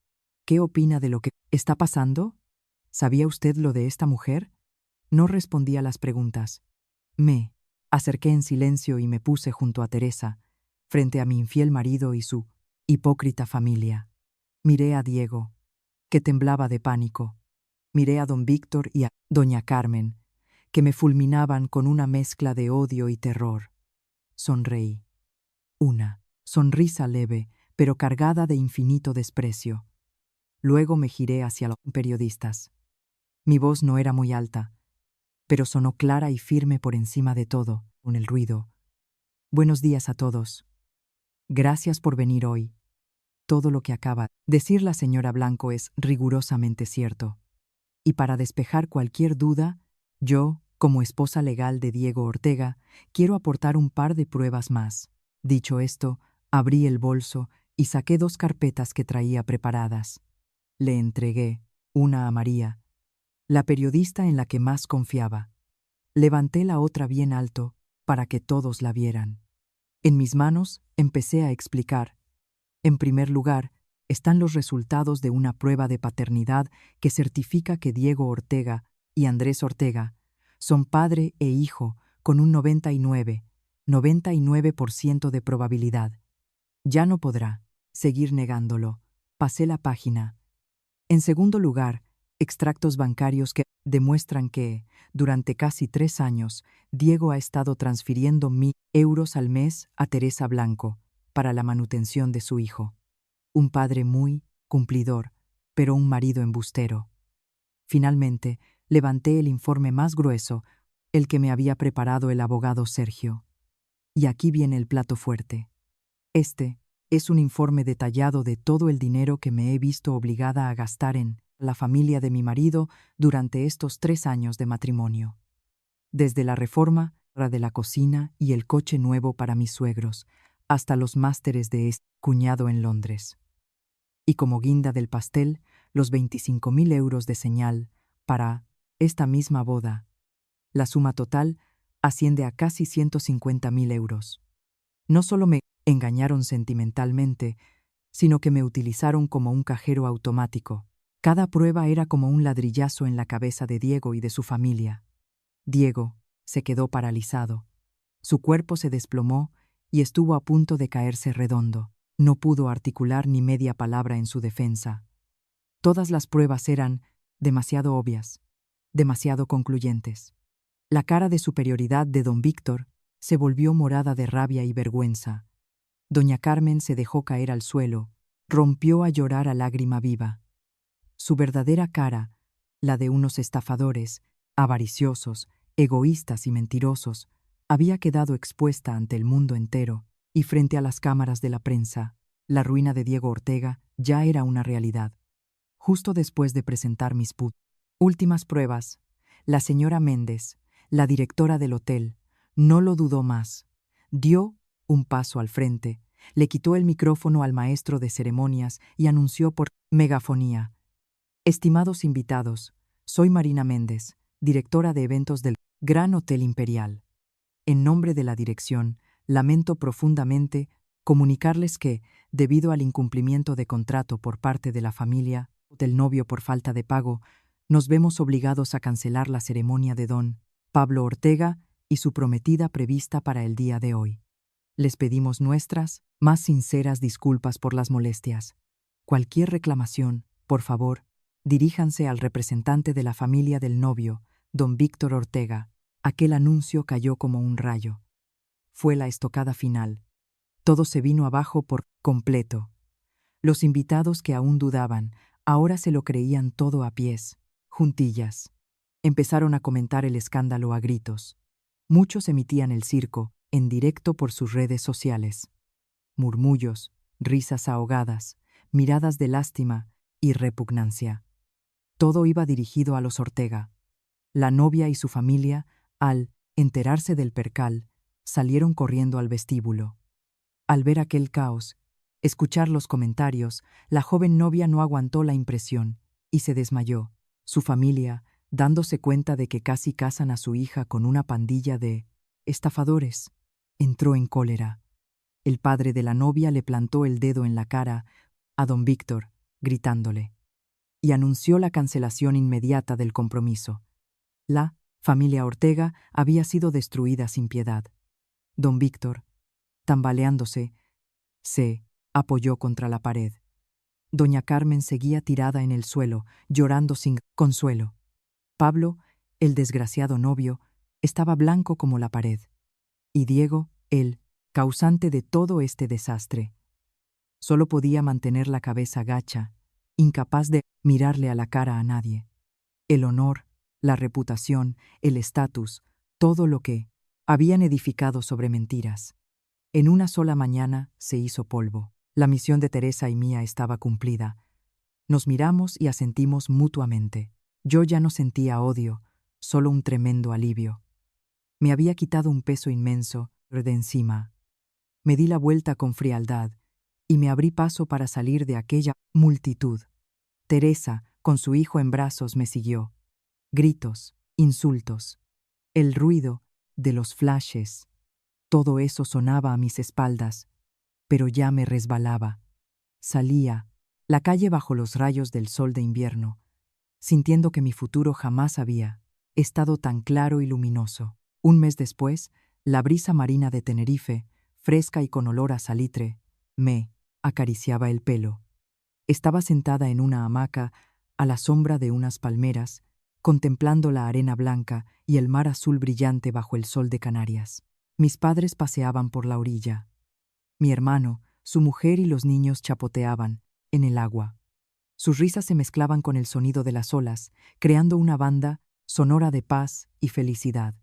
¿qué opina de lo que está pasando? ¿Sabía usted lo de esta mujer? No respondí a las preguntas. Me acerqué en silencio y me puse junto a Teresa, frente a mi infiel marido y su hipócrita familia. Miré a Diego, que temblaba de pánico. Miré a don Víctor y a doña Carmen, que me fulminaban con una mezcla de odio y terror. Sonreí. Una sonrisa leve, pero cargada de infinito desprecio. Luego me giré hacia los periodistas. Mi voz no era muy alta, pero sonó clara y firme por encima de todo, con el ruido. Buenos días a todos. Gracias por venir hoy. Todo lo que acaba de decir la señora Blanco es rigurosamente cierto. Y para despejar cualquier duda, yo, como esposa legal de Diego Ortega, quiero aportar un par de pruebas más. Dicho esto, abrí el bolso y saqué 2 carpetas que traía preparadas. Le entregué una a María, la periodista en la que más confiaba. Levanté la otra bien alto para que todos la vieran. En mis manos empecé a explicar. En primer lugar, están los resultados de una prueba de paternidad que certifica que Diego Ortega y Andrés Ortega son padre e hijo con un 99% de probabilidad. Ya no podrá seguir negándolo. Pasé la página. En segundo lugar, extractos bancarios que demuestran que, durante casi 3 años, Diego ha estado transfiriendo 1.000 euros al mes a Teresa Blanco para la manutención de su hijo. Un padre muy cumplidor, pero un marido embustero. Finalmente, levanté el informe más grueso, el que me había preparado el abogado Sergio. Y aquí viene el plato fuerte. Este es un informe detallado de todo el dinero que me he visto obligada a gastar en la familia de mi marido durante estos 3 años de matrimonio. Desde la reforma de la cocina y el coche nuevo para mis suegros, hasta los másteres de este cuñado en Londres. Y como guinda del pastel, los 25.000 euros de señal para esta misma boda. La suma total asciende a casi 150.000 euros. No solo me engañaron sentimentalmente, sino que me utilizaron como un cajero automático. Cada prueba era como un ladrillazo en la cabeza de Diego y de su familia. Diego se quedó paralizado. Su cuerpo se desplomó y estuvo a punto de caerse redondo. No pudo articular ni media palabra en su defensa. Todas las pruebas eran demasiado obvias, demasiado concluyentes. La cara de superioridad de don Víctor se volvió morada de rabia y vergüenza. Doña Carmen se dejó caer al suelo, rompió a llorar a lágrima viva. Su verdadera cara, la de unos estafadores, avariciosos, egoístas y mentirosos, había quedado expuesta ante el mundo entero, y frente a las cámaras de la prensa, la ruina de Diego Ortega ya era una realidad. Justo después de presentar mis últimas pruebas, la señora Méndez, la directora del hotel, no lo dudó más. Dio un paso al frente, le quitó el micrófono al maestro de ceremonias y anunció por megafonía: «Estimados invitados, soy Marina Méndez, directora de eventos del Gran Hotel Imperial. En nombre de la dirección, lamento profundamente comunicarles que, debido al incumplimiento de contrato por parte de la familia del novio por falta de pago, nos vemos obligados a cancelar la ceremonia de don Pablo Ortega y su prometida prevista para el día de hoy. Les pedimos nuestras más sinceras disculpas por las molestias. Cualquier reclamación, por favor, diríjanse al representante de la familia del novio, don Víctor Ortega». Aquel anuncio cayó como un rayo. Fue la estocada final. Todo se vino abajo por completo. Los invitados que aún dudaban, ahora se lo creían todo a pies, juntillas. Empezaron a comentar el escándalo a gritos. Muchos emitían el circo en directo por sus redes sociales. Murmullos, risas ahogadas, miradas de lástima y repugnancia. Todo iba dirigido a los Ortega. La novia y su familia, al enterarse del percal, salieron corriendo al vestíbulo. Al ver aquel caos, escuchar los comentarios, la joven novia no aguantó la impresión y se desmayó. Su familia, dándose cuenta de que casi casan a su hija con una pandilla de estafadores, entró en cólera. El padre de la novia le plantó el dedo en la cara a don Víctor, gritándole, y anunció la cancelación inmediata del compromiso. La familia Ortega había sido destruida sin piedad. Don Víctor, tambaleándose, se apoyó contra la pared. Doña Carmen seguía tirada en el suelo, llorando sin consuelo. Pablo, el desgraciado novio, estaba blanco como la pared. Y Diego, el causante de todo este desastre, solo podía mantener la cabeza gacha, incapaz de mirarle a la cara a nadie. El honor, la reputación, el estatus, todo lo que habían edificado sobre mentiras. En una sola mañana se hizo polvo. La misión de Teresa y mía estaba cumplida. Nos miramos y asentimos mutuamente. Yo ya no sentía odio, solo un tremendo alivio. Me había quitado un peso inmenso de encima. Me di la vuelta con frialdad y me abrí paso para salir de aquella multitud. Teresa, con su hijo en brazos, me siguió. Gritos, insultos. el ruido de los flashes. Todo eso sonaba a mis espaldas, pero ya me resbalaba. Salía, la calle bajo los rayos del sol de invierno, sintiendo que mi futuro jamás había estado tan claro y luminoso. Un mes después, la brisa marina de Tenerife, fresca y con olor a salitre, me acariciaba el pelo. Estaba sentada en una hamaca, a la sombra de unas palmeras, contemplando la arena blanca y el mar azul brillante bajo el sol de Canarias. Mis padres paseaban por la orilla. Mi hermano, su mujer y los niños chapoteaban en el agua. Sus risas se mezclaban con el sonido de las olas, creando una banda sonora de paz y felicidad.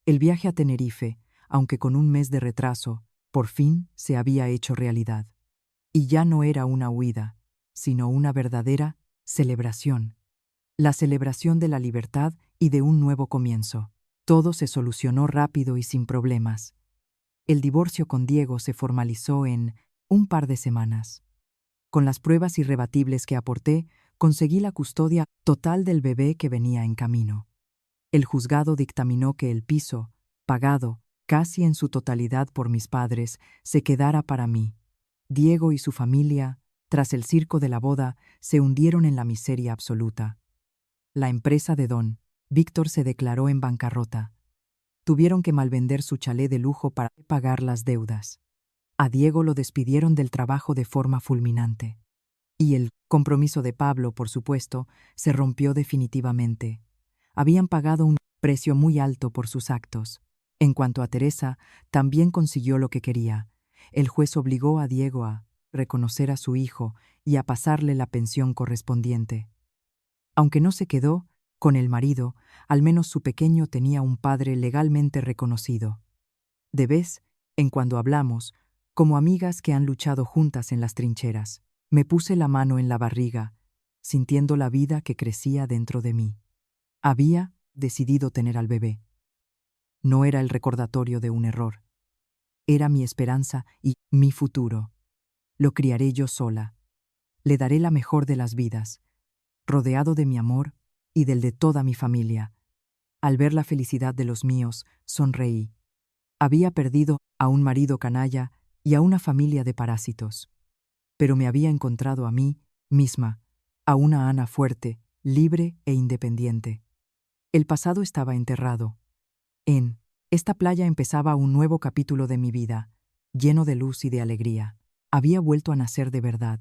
El viaje a Tenerife, aunque con un mes de retraso, por fin se había hecho realidad. Y ya no era una huida, sino una verdadera celebración. La celebración de la libertad y de un nuevo comienzo. Todo se solucionó rápido y sin problemas. El divorcio con Diego se formalizó en un par de semanas. Con las pruebas irrebatibles que aporté, conseguí la custodia total del bebé que venía en camino. El juzgado dictaminó que el piso, pagado casi en su totalidad por mis padres, se quedara para mí. Diego y su familia, tras el circo de la boda, se hundieron en la miseria absoluta. La empresa de don Víctor se declaró en bancarrota. Tuvieron que malvender su chalet de lujo para pagar las deudas. A Diego lo despidieron del trabajo de forma fulminante. Y el compromiso de Pablo, por supuesto, se rompió definitivamente. Habían pagado un precio muy alto por sus actos. En cuanto a Teresa, también consiguió lo que quería. El juez obligó a Diego a reconocer a su hijo y a pasarle la pensión correspondiente. Aunque no se quedó con el marido, al menos su pequeño tenía un padre legalmente reconocido. De vez en cuando hablamos, como amigas que han luchado juntas en las trincheras. Me puse la mano en la barriga, sintiendo la vida que crecía dentro de mí. Había decidido tener al bebé. No era el recordatorio de un error. Era mi esperanza y mi futuro. Lo criaré yo sola. Le daré la mejor de las vidas, rodeado de mi amor y del de toda mi familia. Al ver la felicidad de los míos, sonreí. Había perdido a un marido canalla y a una familia de parásitos. Pero me había encontrado a mí misma, a una Ana fuerte, libre e independiente. El pasado estaba enterrado. En esta playa empezaba un nuevo capítulo de mi vida, lleno de luz y de alegría. Había vuelto a nacer de verdad.